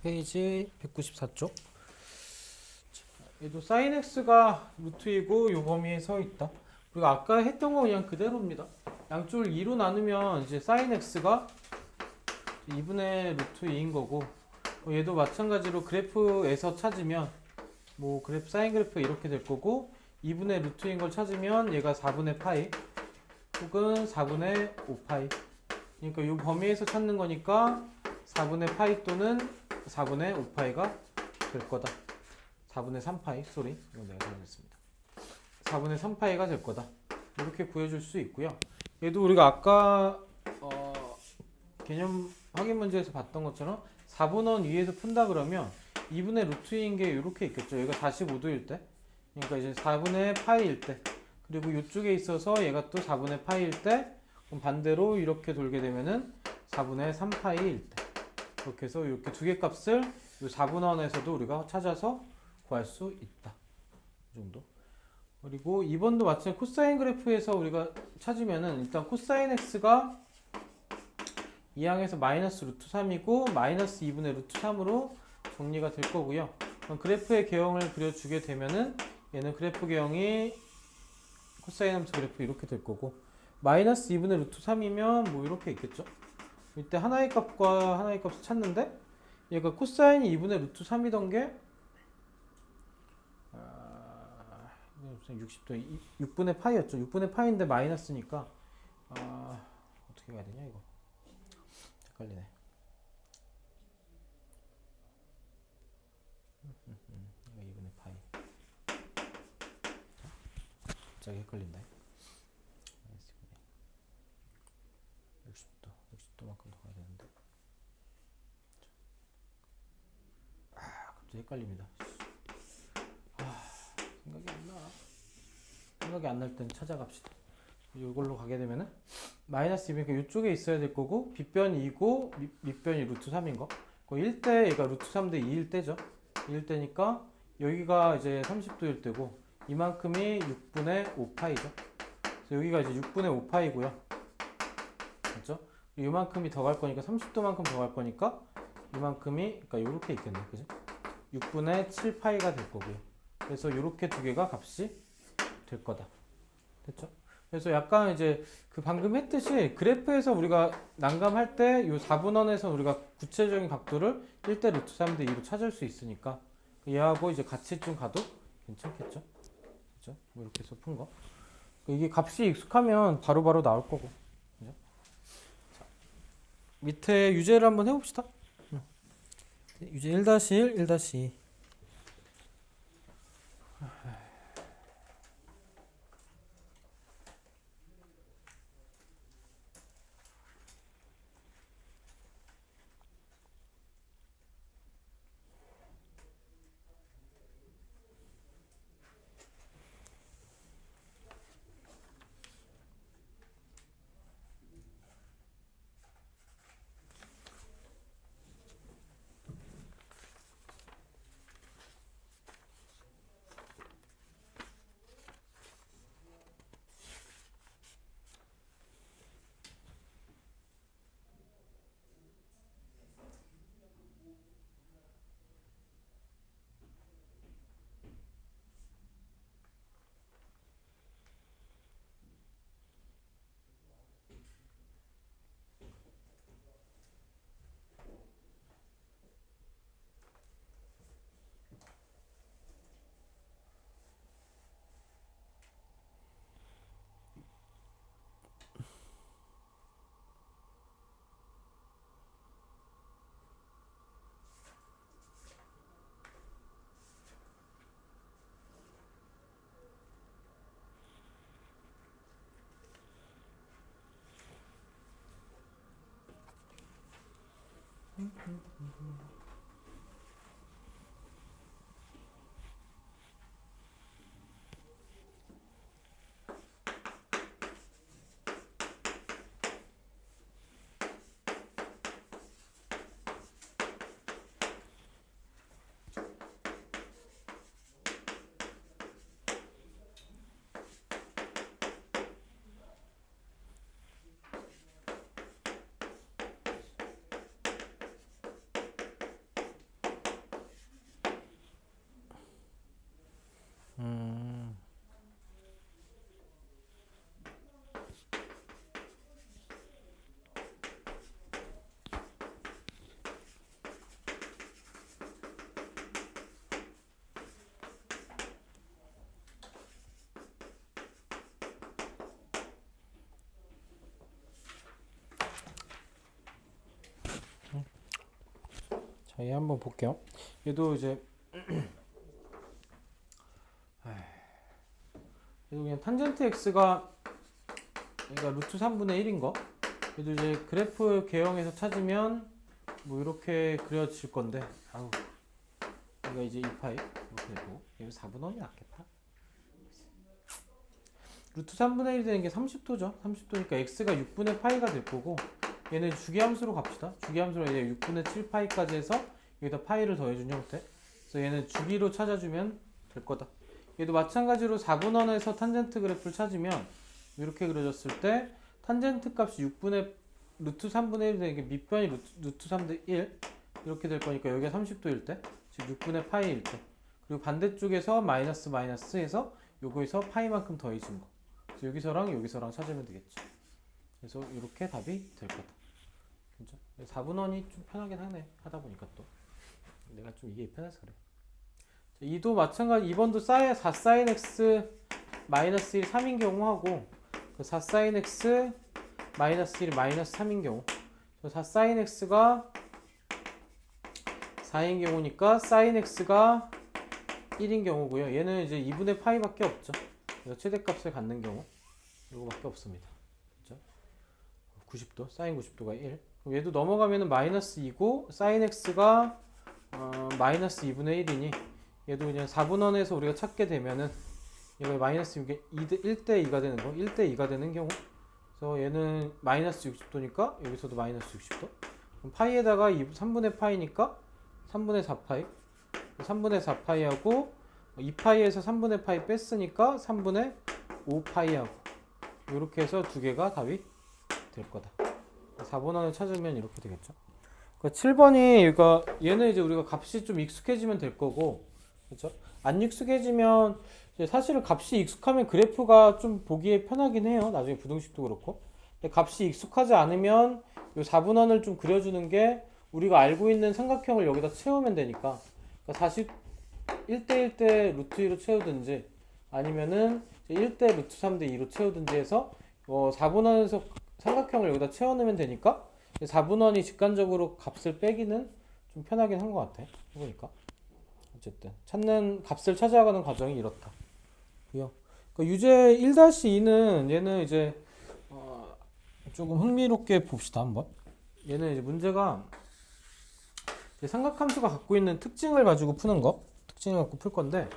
페이지 194쪽. 얘도 sin x가 루트이고 요 범위에 서 있다. 그리고 아까 했던 거 그냥 그대로입니다. 양쪽을 2로 나누면 이제 sin x가 2분의 루트 2인 거고, 얘도 마찬가지로 그래프에서 찾으면 뭐 그래프 사인 그래프 이렇게 될 거고, 2분의 루트인 걸 찾으면 얘가 4분의 파이 혹은 4분의 5파이. 그러니까 이 범위에서 찾는 거니까 4분의 파이 또는 4분의 5파이가 될 거다. 4분의 3파이, 쏘리, 이거 내가 잘못했습니다. 4분의 3파이가 될 거다. 이렇게 구해줄 수 있고요. 얘도 우리가 아까 개념 확인 문제에서 봤던 것처럼 4분원 위에서 푼다 그러면 2분의 루트인 게 이렇게 있겠죠. 얘가 45도일 때, 그러니까 이제 4분의 파이일 때, 그리고 이쪽에 있어서 얘가 또 4분의 파이일 때, 그럼 반대로 이렇게 돌게 되면은 4분의 3파이일 때, 이렇게 해서 이렇게 두 개 값을 이 4분원에서도 우리가 찾아서 구할 수 있다. 이 정도. 그리고 2번도 마찬가지 코사인 그래프에서 우리가 찾으면은 일단 코사인 x가 2항에서 마이너스 루트 3이고 마이너스 2분의 루트 3으로 정리가 될 거고요. 그럼 그래프의 개형을 그려주게 되면은 얘는 그래프 개형이 코사인 함수 그래프 이렇게 될 거고, 마이너스 2분의 루트 3이면 뭐 이렇게 있겠죠. 이때 하나의 값과 하나의 값을 찾는데 얘가 코사인이 2분의 루트 3이던 게 60도 6분의 파이였죠. 6분의 파이인데 마이너스니까 어떻게 가야 되냐 이거. 헷갈리네. 이거 2분의 파이. 갑자기 헷갈린다. 60도만큼 더 가야 되는데. 갑자기 헷갈립니다. 생각이 안 날 땐 찾아갑시다. 이걸로 가게 되면은 마이너스 2니까 이쪽에 있어야 될 거고, 빗변이 2고 밑변이 루트 3인 거. 1대 얘가 루트 3대 2일 때죠. 2일 때니까 여기가 이제 30도일 때고, 이만큼이 6분의 5파이죠. 그래서 여기가 이제 6분의 5파이고요. 맞죠? 이만큼이 더 갈 거니까 30도만큼 더 갈 거니까 이만큼이, 그러니까 이렇게 있겠네, 그죠? 6분의 7파이가 될 거고요. 그래서 이렇게 두 개가 값이 될 거다. 됐죠? 그래서 약간 이제 그 방금 했듯이 그래프에서 우리가 난감할 때 이 4분원에서 우리가 구체적인 각도를 1대 루트 3대 2로 찾을 수 있으니까 얘하고 이제 같이 좀 가도 괜찮겠죠? 그죠? 뭐 이렇게 해서 푼 거. 이게 값이 익숙하면 바로바로 나올 거고. 그죠? 자, 밑에 유제를 한번 해봅시다. 유제 1-1, 1-2. 자, 얘 한번 볼게요. 얘도 이제 얘도 그냥 탄젠트 x가 그러니까 루트 3분의 1인 거. 얘도 이제 그래프 개형에서 찾으면 뭐 이렇게 그려질 건데, 아우, 얘가 이제 2파이 이렇게 되고, 얘가 4분의 1이 낫겠다. 루트 3분의 1이 되는 게 30도죠. 30도니까 x가 6분의 파이가 될 거고, 얘는 주기함수로 갑시다. 주기함수로 이제 6분의 7파이까지 해서 여기다 파이를 더해준 형태. 그래서 얘는 주기로 찾아주면 될 거다. 얘도 마찬가지로 4분원에서 탄젠트 그래프를 찾으면 이렇게 그려졌을 때 탄젠트 값이 6분의 루트 3분의 1이 되는 게 밑변이 루트 3분의 1 이렇게 될 거니까 여기가 30도일 때, 즉 6분의 파이일 때, 그리고 반대쪽에서 마이너스 마이너스 해서 요거에서 파이만큼 더해진 거. 그래서 여기서랑 여기서랑 찾으면 되겠죠. 그래서 이렇게 답이 될 거다. 그죠? 4분원이 좀 편하긴 하네. 하다 보니까 또 내가 좀 이게 편해서 그래. 2도 마찬가지. 2번도 4sin x 마이너스 1 3인 경우하고, 그 4sin x 마이너스 1 마이너스 3인 경우, 4sin x가 4인 경우니까 sin x가 1인 경우고요. 얘는 이제 2분의 파이밖에 없죠. 그래서 최대값을 갖는 경우 이거밖에 없습니다. 그죠? 90도, sin 90도가 1. 그럼 얘도 넘어가면은 마이너스 2고 sin x가 마이너스 2분의 1이니 얘도 그냥 4분원에서 우리가 찾게 되면은 얘가 마이너스 1대 2가 되는 거, 1대 2가 되는 경우. 그래서 얘는 마이너스 60도니까 여기서도 마이너스 60도. 그럼 파이에다가 3분의 파이니까 3분의 4파이. 3분의 4파이하고 2파이에서 3분의 파이 뺐으니까 3분의 5파이하고 이렇게 해서 두 개가 답이 될 거다. 4번원을 찾으면 이렇게 되겠죠. 그러니까 7번이 그러니까 얘는 이제 우리가 값이 좀 익숙해지면 될 거고, 그렇죠? 안 익숙해지면 사실은 값이 익숙하면 그래프가 좀 보기에 편하긴 해요. 나중에 부등식도 그렇고. 근데 값이 익숙하지 않으면 이 4분원을 좀 그려주는 게 우리가 알고 있는 삼각형을 여기다 채우면 되니까, 그러니까 1대 1대 루트 2로 채우든지 아니면은 1대 루트 3대 2로 채우든지 해서 4분원에서 삼각형을 여기다 채워넣으면 되니까 4분원이 직관적으로 값을 빼기는 좀 편하긴 한 것 같아. 해보니까. 어쨌든 찾는 값을 찾아가는 과정이 이렇다. 그러니까 유제 1-2는 얘는 이제 조금 흥미롭게 봅시다 한번. 얘는 이제 문제가 이제 삼각함수가 갖고 있는 특징을 가지고 푸는 거, 특징을 갖고 풀 건데,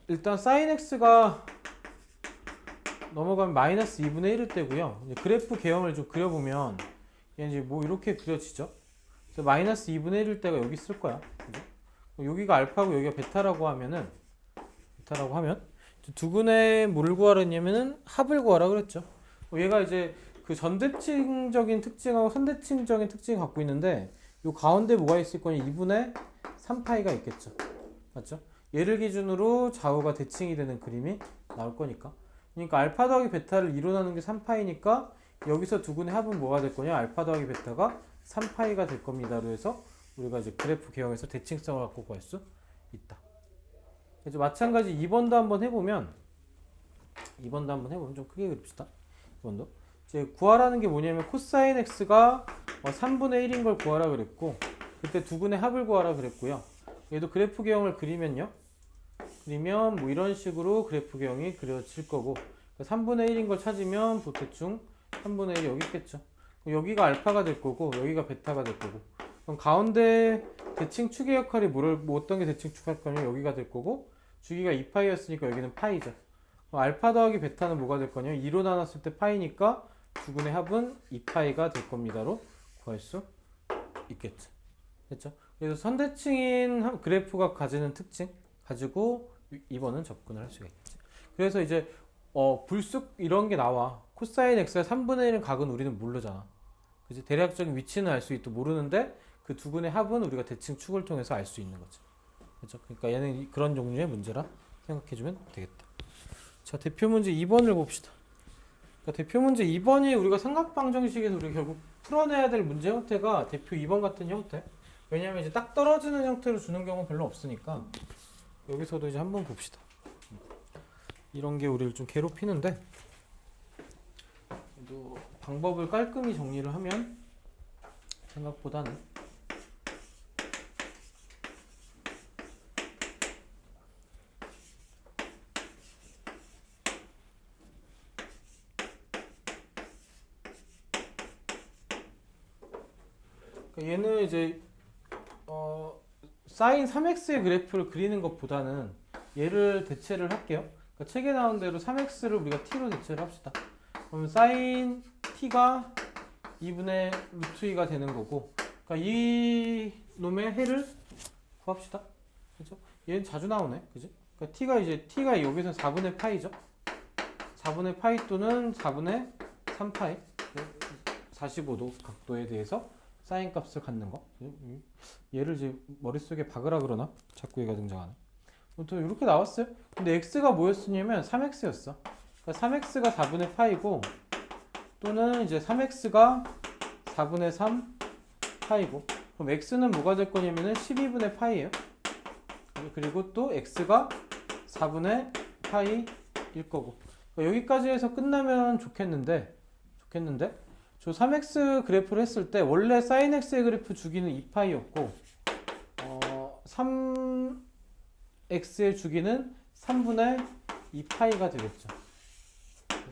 일단 sin x가 넘어가면 마이너스 2분의 1일 때고요. 이제 그래프 개형을 좀 그려보면 얘는 이제 뭐 이렇게 그려지죠. 그래서 마이너스 2분의 1일 때가 여기 있을 거야. 그죠? 여기가 알파고 여기가 베타라고 하면 두근의 뭐를 구하라냐면은 합을 구하라 그랬죠. 얘가 이제 그 전대칭적인 특징하고 선대칭적인 특징을 갖고 있는데 요 가운데 뭐가 있을 거냐? 2분의 3파이가 있겠죠. 맞죠? 얘를 기준으로 좌우가 대칭이 되는 그림이 나올 거니까. 그러니까 알파 더하기 베타를 이뤄내는 게 3파이니까 여기서 두근의 합은 뭐가 될 거냐? 알파 더하기 베타가 3파이가 될 겁니다로 해서 우리가 이제 그래프 개형에서 대칭성을 갖고 구할 수 있다. 그래서 마찬가지 2번도 한번 해보면 좀 크게 그립시다. 2번도 이제 구하라는 게 뭐냐면 코사인 x가 3분의 1인 걸 구하라 그랬고, 그때 두근의 합을 구하라 그랬고요. 얘도 그래프 개형을 그리면 뭐 이런 식으로 그래프 개형이 그려질 거고, 3분의 1인 걸 찾으면 대충 3분의 1이 여기 있겠죠. 여기가 알파가 될 거고 여기가 베타가 될 거고, 그럼 가운데 대칭 축의 역할이 어떤 게 대칭 축 역할이냐면 여기가 될 거고, 주기가 2파이였으니까 여기는 파이죠. 그럼 알파 더하기 베타는 뭐가 될 거냐? 2로 나눴을 때 파이니까 두근의 합은 2파이가 될 겁니다로 구할 수 있겠죠. 됐죠? 그래서 선대칭인 그래프가 가지는 특징 가지고 2번은 접근을 할 수가 있겠지. 그래서 이제 불쑥 이런 게 나와. 코사인 x가 3분의 1인 각은 우리는 모르잖아. 그치? 대략적인 위치는 알 수 있도 모르는데 그 두근의 합은 우리가 대칭 축을 통해서 알 수 있는 거죠. 그렇죠? 그러니까 얘는 그런 종류의 문제라 생각해주면 되겠다. 자, 대표 문제 2번을 봅시다. 그러니까 대표 문제 2번이 우리가 삼각방정식에서 우리가 결국 풀어내야 될 문제 형태가 대표 2번 같은 형태. 왜냐하면 이제 딱 떨어지는 형태로 주는 경우는 별로 없으니까 여기서도 이제 한번 봅시다. 이런 게 우리를 좀 괴롭히는데 그래도 방법을 깔끔히 정리를 하면 생각보다는 얘는 이제 사인 3x의 그래프를 그리는 것보다는 얘를 대체를 할게요. 그러니까 책에 나온 대로 3x를 우리가 t로 대체를 합시다. 그러면 사인 t가 2분의 루트 2가 되는 거고, 그러니까 이 놈의 해를 구합시다. 그죠? 얘는 자주 나오네. 그죠? 그러니까 t가 여기서 4분의 파이죠. 4분의 파이 또는 4분의 3파이. 45도 각도에 대해서 사인 값을 갖는 거. 얘를 이제 머릿속에 박으라 그러나? 자꾸 얘가 등장하네. 또 이렇게 나왔어요. 근데 x가 뭐였냐면 3x였어. 그러니까 3x가 4분의 파이고 또는 이제 3x가 4분의 3 파이고, 그럼 x는 뭐가 될 거냐면은 12분의 파이예요. 그리고 또 x가 4분의 파이일 거고. 그러니까 여기까지 해서 끝나면 좋겠는데 저 3x 그래프를 했을 때 원래 sin x의 그래프 주기는 2파이였고 3x의 주기는 3분의 2파이가 되겠죠.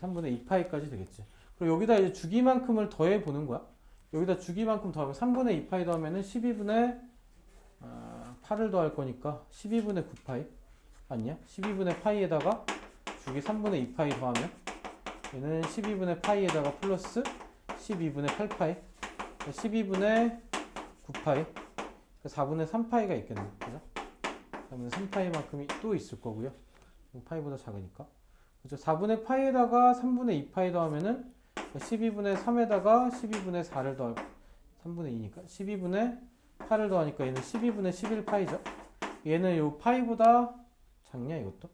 3분의 2파이까지 되겠지. 그리고 여기다 이제 주기만큼을 더해 보는 거야. 여기다 주기만큼 더하면 3분의 2파이 더하면은 12분의 8을 더할 거니까 12분의 9파이 아니야? 12분의 파이에다가 주기 3분의 2파이 더하면 얘는 12분의 파이에다가 플러스 12분의 8파이 12분의 9파이 4분의 3파이가 있겠네. 그죠? 4분의 3파이만큼이 또 있을 거고요. 파이보다 작으니까. 그죠? 4분의 파이에다가 3분의 2파이 더하면은 12분의 3에다가 12분의 4를 더하고 3분의 2니까 12분의 8을 더하니까 얘는 12분의 11파이죠. 얘는 요 파이보다 작냐 이것도?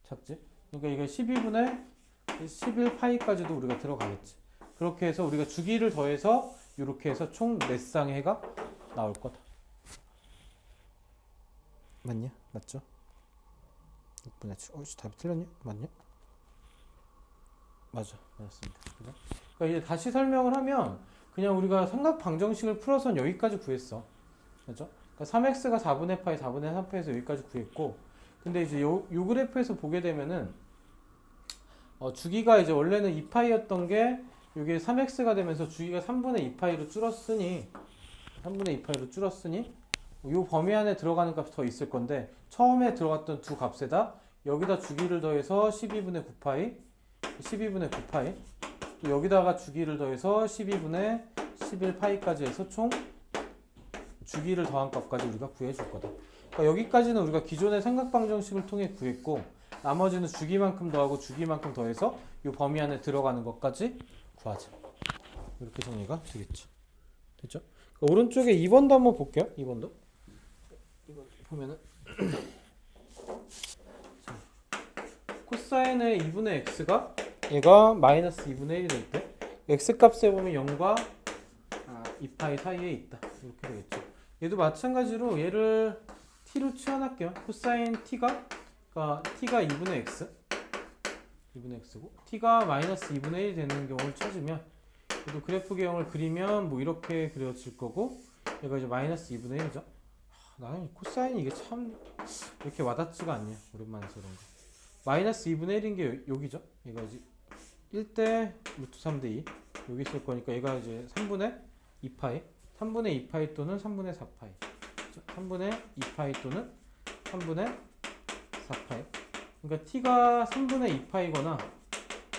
작지? 그러니까 이게 12분의 11파이까지도 우리가 들어가겠지. 그렇게 해서 우리가 주기를 더해서 이렇게 해서 총 4쌍의 해가 나올 거다. 맞냐? 맞죠? 6분의 7. 답이 틀렸냐? 맞냐? 맞아. 맞습니다. 그죠? 그러니까 이제 다시 설명을 하면 그냥 우리가 삼각 방정식을 풀어서 여기까지 구했어. 그죠? 그러니까 3x가 4분의 파이, 4분의 3파이에서 여기까지 구했고, 근데 이제 요 그래프에서 보게 되면은 주기가 이제 원래는 2파이였던 게 이게 3x가 되면서 주기가 3분의 2파이로 줄었으니 요 범위 안에 들어가는 값이 더 있을 건데 처음에 들어갔던 두 값에다 여기다 주기를 더해서 12분의 9파이 또 여기다가 주기를 더해서 12분의 11파이까지 해서 총 주기를 더한 값까지 우리가 구해줄 거다. 그러니까 여기까지는 우리가 기존의 삼각방정식을 통해 구했고 나머지는 주기만큼 더하고 주기만큼 더해서 이 범위 안에 들어가는 것까지 구하자. 이렇게 정리가 되겠죠. 됐죠? 그러니까 오른쪽에 2번도 한번 볼게요. 2번도. 이거 보면은 자, 코사인의 2분의 x가 얘가 마이너스 2분의 1이 될 때 x 값에 보면 0과 2파이 사이에 있다. 이렇게 되겠죠. 얘도 마찬가지로 얘를 t로 치환할게요. 코사인 t가 그러니까 t가 2분의 x고 t가 마이너스 2분의 1이 되는 경우를 찾으면 얘도 그래프 개형을 그리면 뭐 이렇게 그려질 거고 얘가 이제 마이너스 2분의 1이죠. 나는 코사인이 이게 참 이렇게 와닿지가 않냐. 오랜만에 해서 그런가. 마이너스 2분의 1인 게 여기죠. 얘가 이제 1대 루트 3대 2 여기 있을 거니까 얘가 이제 3분의 2파이 또는 3분의 4파이 3분의 2파이 또는 3분의 4파이. 그러니까 t가 3분의 2파이거나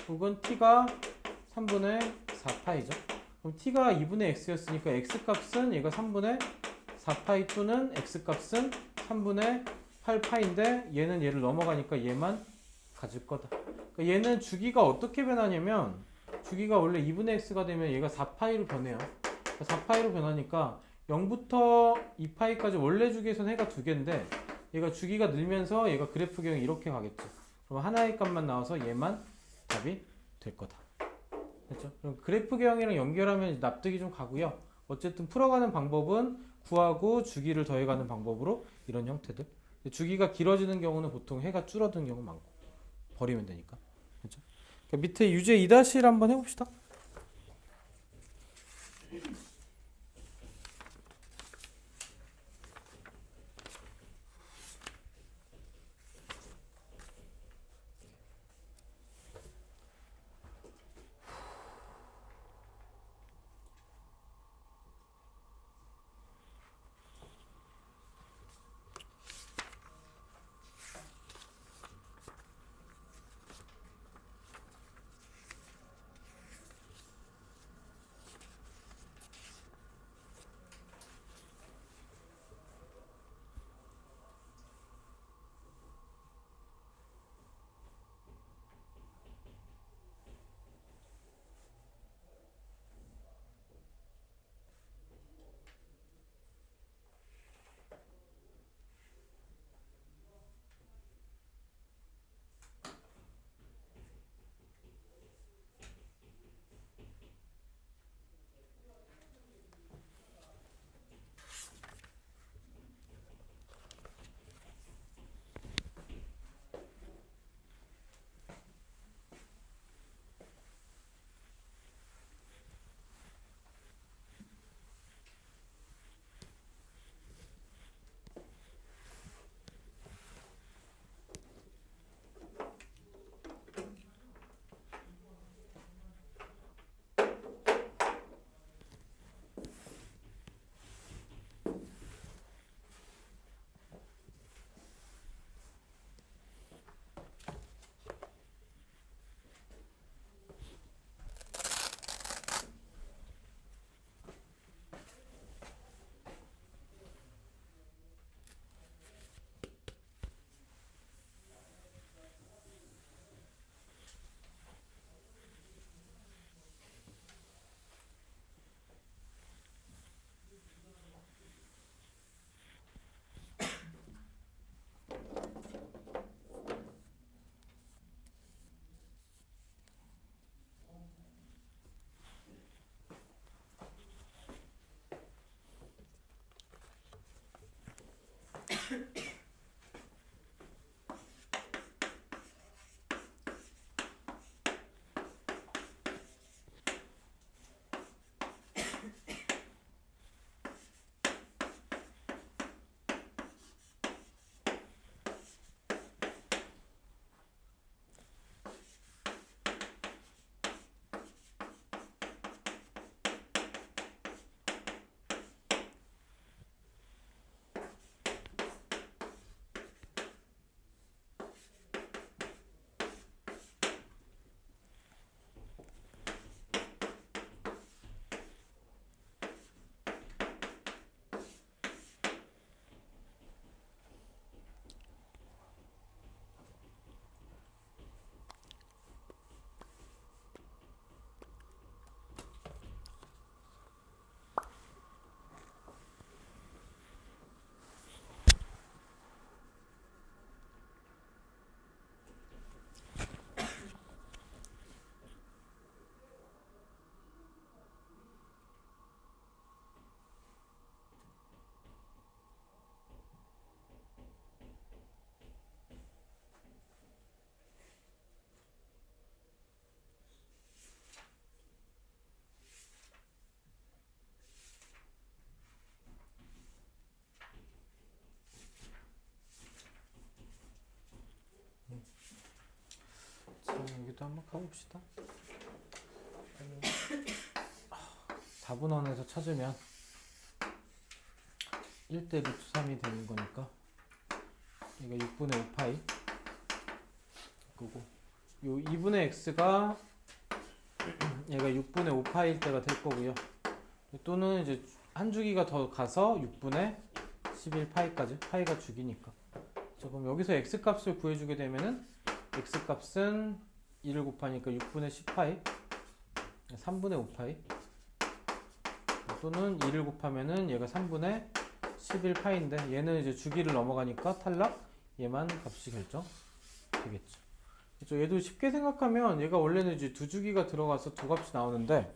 혹은 t가 3분의 4파이죠. 그럼 t가 2분의 x였으니까 x값은 얘가 3분의 4파이 또는 x값은 3분의 8파인데 얘는 얘를 넘어가니까 얘만 가질 거다. 그러니까 얘는 주기가 어떻게 변하냐면 주기가 원래 2분의 x가 되면 얘가 4파이로 변해요. 4파이로 변하니까 0부터 2파이까지 원래 주기에서는 해가 2개인데 얘가 주기가 늘면서 얘가 그래프 개형이 이렇게 가겠죠. 그럼 하나의 값만 나와서 얘만 답이 될 거다. 됐죠? 그럼 그래프 개형이랑 연결하면 납득이 좀 가고요. 어쨌든 풀어가는 방법은 구하고 주기를 더해가는 방법으로 이런 형태들. 주기가 길어지는 경우는 보통 해가 줄어드는 경우 많고 버리면 되니까. 그렇죠? 그러니까 밑에 유제 2-1 한번 해봅시다. 자, 여기도 한번 가봅시다. 4분원에서 찾으면 1대 루트 3이 되는 거니까 얘가 6분의 5파이 그리고 요 2분의 x가 얘가 6분의 5파이일 때가 될 거고요. 또는 이제 한 주기가 더 가서 6분의 11파이까지 파이가 주기니까. 자, 그럼 여기서 x 값을 구해주게 되면은 x 값은 2를 곱하니까 6분의 10파이 3분의 5파이 또는 2를 곱하면은 얘가 3분의 11파인데 얘는 이제 주기를 넘어가니까 탈락 얘만 값이 결정되겠죠. 그렇죠? 얘도 쉽게 생각하면 얘가 원래는 이제 두 주기가 들어가서 두 값이 나오는데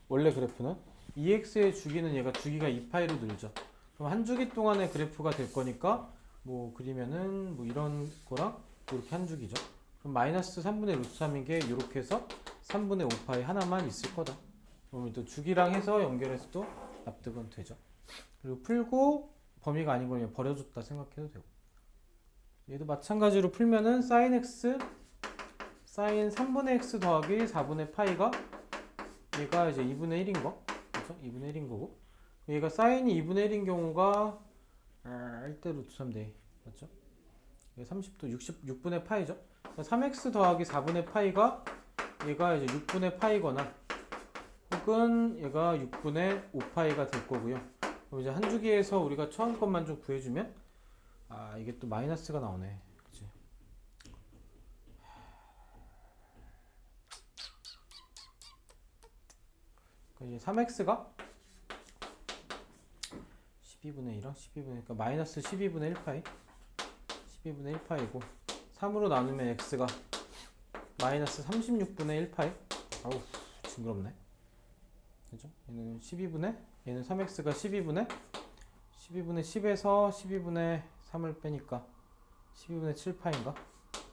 원래 그래프는 2x의 주기는 얘가 주기가 2파이로 늘죠. 그럼 한 주기 동안의 그래프가 될 거니까 뭐 그리면은 뭐 이런 거랑 이렇게 한 주기죠. 그럼 마이너스 3분의 루트 3인 게 이렇게 해서 3분의 5파이 하나만 있을 거다. 그러면 또 주기랑 해서 연결해서도 납득은 되죠. 그리고 풀고 범위가 아닌 거면 버려줬다 생각해도 되고. 얘도 마찬가지로 풀면은 sin x sin 3분의 x 더하기 4분의 파이가 얘가 이제 2분의 1인 거. 그렇죠? 2분의 1인 거고. 얘가 sin이 2분의 1인 경우가 1대 루트 3대 맞죠? 30도 66분의 파이죠. 3x 더하기 4분의 파이가 얘가 이제 6분의 파이거나 혹은 얘가 6분의 5파이가 될 거고요. 그럼 이제 한 주기에서 우리가 처음 것만 좀 구해주면 이게 또 마이너스가 나오네. 그치? 이제 3x가 12분의 1은 12분의 그러니까 마이너스 12분의 1파이 12분의 1파이고 3으로 나누면 x가 마이너스 36분의 1파이 아우 징그럽네. 그죠? 얘는 12분의 얘는 3x가 12분의 10에서 12분의 3을 빼니까 12분의 7파인가?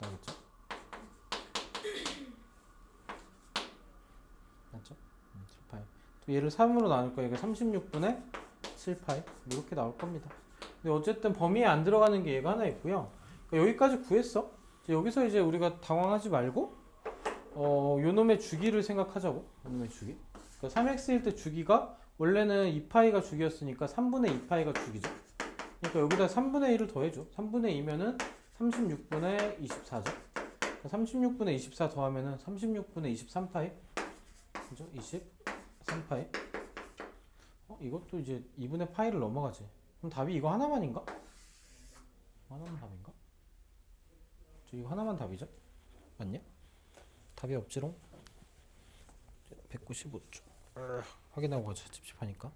나오겠죠? 맞죠? 7파이. 또 얘를 3으로 나눌 거니까 36분의 7파이 이렇게 나올 겁니다. 근데 어쨌든 범위에 안 들어가는 게 얘가 하나 있고요. 그러니까 여기까지 구했어. 여기서 이제 우리가 당황하지 말고 요 놈의 주기를 생각하자고. 요 놈의 주기. 그러니까 3x일 때 주기가 원래는 2파이가 주기였으니까 3분의 2파이가 주기죠. 그러니까 여기다 3분의 1을 더해줘. 3분의 2면은 36분의 24죠. 36분의 24 더하면은 36분의 23파이. 그죠? 23파이. 이것도 이제 2분의 파이를 넘어가지. 그럼 답이 이거 하나만인가? 하나만 답인가? 이거 하나만 답이죠? 맞냐? 답이 없지롱? 195쪽. 확인하고 가자. 찝찝하니까.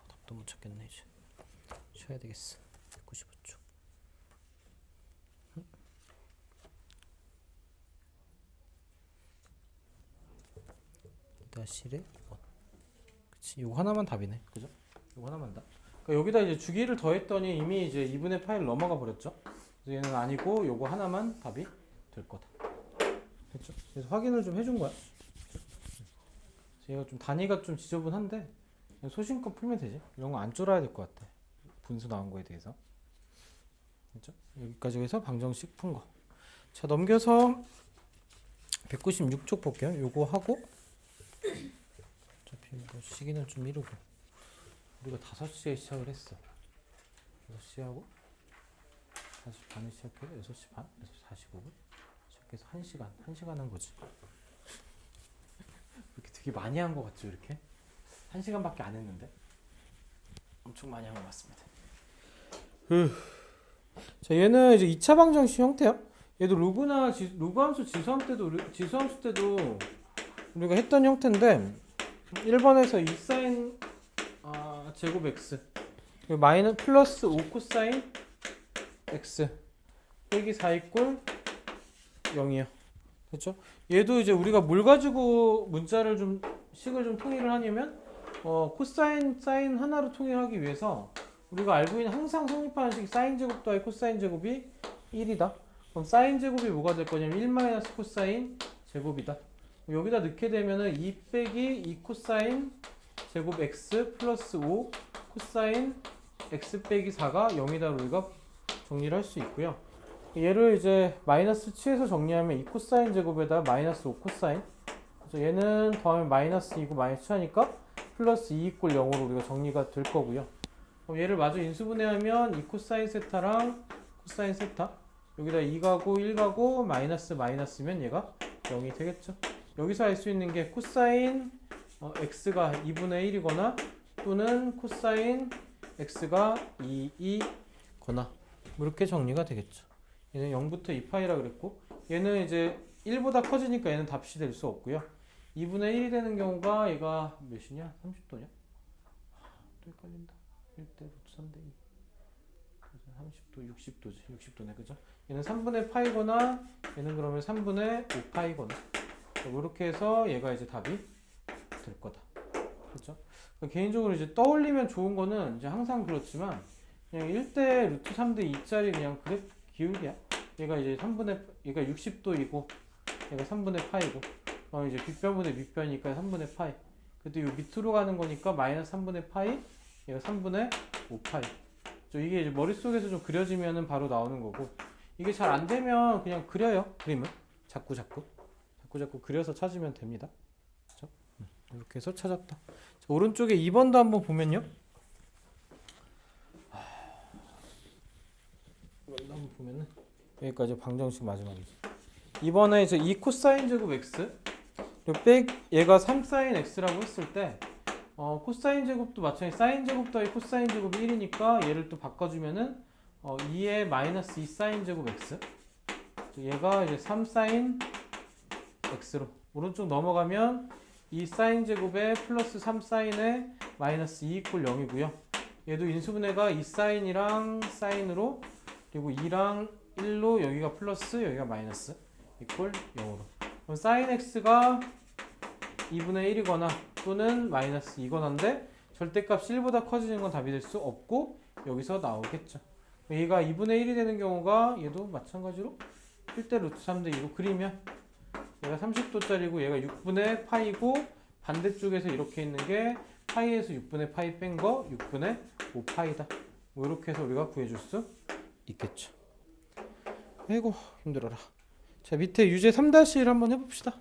답도 못 찾겠네 이제. 쉬어야 되겠어. 195쪽. 2-1 그치 요거 하나만 답이네 그죠? 요거 하나만 답 그러니까 여기다 이제 주기를 더했더니 이미 이제 2분의 파이를 넘어가 버렸죠 그래서 얘는 아니고 요거 하나만 답이 될 거다 됐죠? 그래서 확인을 좀 해준 거야 얘가 좀 단위가 좀 지저분한데 그냥 소신껏 풀면 되지 이런 거 안 쫄아야 될 것 같아 분수 나온 거에 대해서 됐죠? 여기까지 해서 방정식 푼 거 자 넘겨서 196쪽 볼게요 요거 하고 어차피 뭐 시기는 좀 이르고 우리가 5시에 시작을 했어 6시 하고 5시 반에 시작해서 6시 반? 6시 45분? 시작해서 1시간 1시간 한 거지 이렇게 되게 많이 한 거 같죠 이렇게? 1시간밖에 안 했는데 엄청 많이 한 것 같습니다 자 얘는 이제 2차 방정식 형태야 얘도 로그나 로그 함수 지수함수 때도 우리가 했던 형태인데 1번에서 2사인 제곱 x 마이너스 플러스 5 코사인 x 빼기 4 이꼴 0이에요 됐죠? 얘도 이제 우리가 뭘 가지고 문자를 좀 식을 좀 통일을 하냐면 코사인 사인 하나로 통일하기 위해서 우리가 알고 있는 항상 성립하는 식이 사인 제곱 더하기 코사인 제곱이 1이다 그럼 사인 제곱이 뭐가 될 거냐면 1 마이너스 코사인 제곱이다 여기다 넣게 되면은 2 빼기 2 코사인 제곱 x 플러스 5 코사인 x 빼기 4가 0이다 우리가 정리를 할 수 있고요 얘를 이제 마이너스 치에서 정리하면 2 코사인 제곱에다 마이너스 5 코사인 그래서 얘는 더하면 마이너스 2고 마이너스 치하니까 플러스 2 이꼴 0으로 우리가 정리가 될 거고요 그럼 얘를 마저 인수분해하면 2 코사인 세타랑 코사인 세타 여기다 2가고 1가고 마이너스면 얘가 0이 되겠죠 여기서 알 수 있는 게 코사인 x가 2분의 1이거나 또는 코사인 x가 2이거나 이렇게 정리가 되겠죠 얘는 0부터 2파이라 그랬고 얘는 이제 1보다 커지니까 얘는 답시 될 수 없고요 2분의 1이 되는 경우가 얘가 몇이냐? 30도냐? 또 헷갈린다 1대 루트 3대 2 30도 60도지 60도네 그죠? 얘는 3분의 파이거나 얘는 그러면 3분의 5파이거나 이렇게 해서 얘가 이제 답이 될 거다 그렇죠? 개인적으로 이제 떠올리면 좋은 거는 이제 항상 그렇지만 그냥 1대 루트 3대 2짜리 그냥 그래프 기울기야 얘가 이제 3분의 얘가 60도이고 얘가 3분의 파이고 이제 빗변분의 밑변이니까 3분의 파이 근데 요 밑으로 가는 거니까 마이너스 3분의 파이 얘가 3분의 5파이 이게 이제 머릿속에서 좀 그려지면은 바로 나오는 거고 이게 잘 안 되면 그냥 그려요 그림을 자꾸 그려서 찾으면 됩니다 그렇죠? 이렇게 해서 찾았다 자, 오른쪽에 2번도 한번 보면요 이걸로 한번 보면은 여기까지 방정식 마지막이지 2번에 이제 2 코사인 제곱 x 그리고 얘가 3 사인 x라고 했을 때 코사인 제곱도 마찬가지 사인 제곱 더하기 코사인 제곱이 1이니까 얘를 또 바꿔주면은 2의 마이너스 2 사인 제곱 x 얘가 이제 3 사인 x로 오른쪽 넘어가면 2 사인 제곱에 플러스 3 사인에 마이너스 2 이꼴 0이고요 얘도 인수분해가 2 사인이랑 사인으로 그리고 2랑 1로 여기가 플러스 여기가 마이너스 이꼴 0으로 그럼 사인 x가 2분의 1이거나 또는 마이너스 2거나인데 절대값이 1보다 커지는 건 답이 될 수 없고 여기서 나오겠죠 얘가 2분의 1이 되는 경우가 얘도 마찬가지로 1대 루트 3대 2로 그리면 얘가 30도짜리고 얘가 6분의 파이고 반대쪽에서 이렇게 있는 게 파이에서 6분의 파이 뺀 거 6분의 5파이다 뭐 이렇게 해서 우리가 구해줄 수 있겠죠 아이고 힘들어라 자 밑에 유제 3-1 한번 해봅시다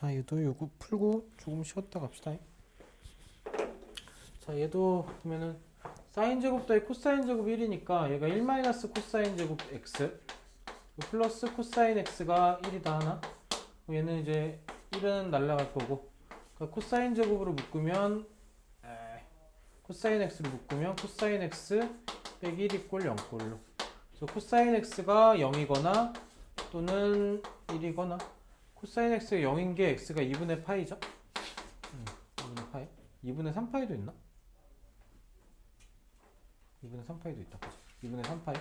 자, 얘도 요거 풀고 조금 쉬었다 갑시다. 자, 얘도 보면은 사인 제곱 더하기 코사인 제곱 1이니까 얘가 1 마이너스 코사인 제곱 x 플러스 코사인 x가 1이다 하나. 얘는 이제 1은 날라갈 거고, 그러니까 코사인 제곱으로 묶으면 코사인 x를 묶으면 코사인 x 빼기 1 이꼴 0꼴로. 그래서 코사인 x가 0이거나 또는 1이거나, 코사인 x가 0인 게 x가 2분의 파이죠. 2분의 파이. 2분의 3파이도 있나? 2분의 3파이도 있다. 그죠? 2분의 3파이.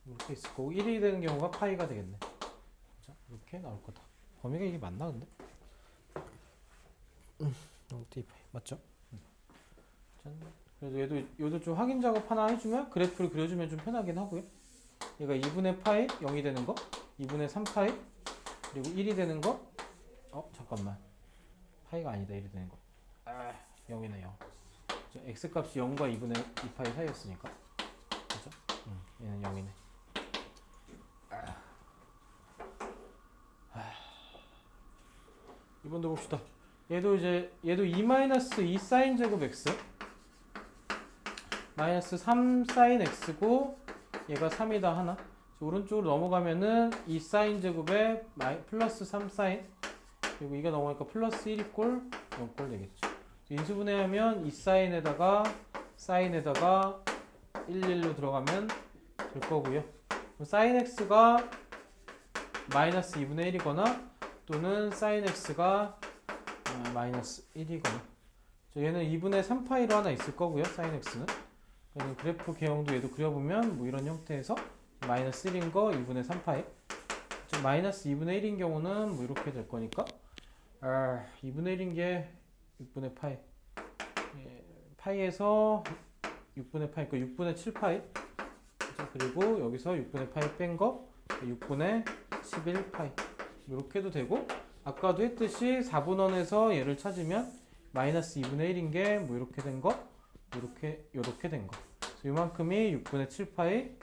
이렇게 있을 거고 1이 되는 경우가 파이가 되겠네. 그죠? 이렇게 나올 거다. 범위가 이게 맞나 근데? t 파이 맞죠? 짠. 그래서 얘도 좀 확인 작업 하나 해주면, 그래프를 그려주면 좀 편하긴 하고요. 얘가 2분의 파이 0이 되는 거, 2분의 3파이, 그리고 1이 되는 거. 잠깐만, 파이가 아니다. 1이 되는 거 0이네. 0. x 값이 0과 2분의 2파이 사이였으니까, 그죠? 얘는 0이네. 2번도 봅시다. 얘도 2 사인 제곱 x 마이너스 3 사인 x고 얘가 3이다 하나. 오른쪽으로 넘어가면은 2 사인 제곱에 플러스 3 사인, 그리고 이게 넘어가니까 플러스 1 이꼴 0꼴 되겠죠. 인수분해하면 2 사인에다가 1로 들어가면 될 거고요. 사인 x가 마이너스 2분의 1이거나 또는 사인 x가 마이너스 1이거나. 얘는 2분의 3파이로 하나 있을 거고요. 사인 x는. 그래프 개형도 얘도 그려보면 뭐 이런 형태에서 마이너스 1인 거 2분의 3파이, 마이너스 2분의 1인 경우는 뭐 이렇게 될 거니까 2분의 1인 게 6분의 파이, 파이에서 6분의 파이, 그러니까 6분의 7파이. 그리고 여기서 6분의 파이 뺀 거 6분의 11파이 이렇게도 되고, 아까도 했듯이 4분원에서 얘를 찾으면 마이너스 2분의 1인 게 뭐 이렇게 된 거, 이렇게 된 거. 그래서 이만큼이 6분의 7파이,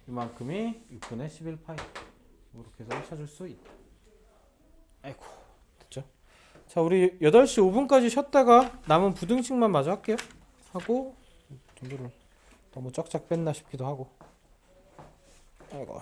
이만큼이 6분의 11파이. 이렇게 해서 찾을 수 있다. 아이고, 됐죠? 자, 우리 8시 5분까지 쉬었다가 남은 부등식만 마저 할게요. 하고 정도를 너무 쫙쫙 뺐나 싶기도 하고. 아이고.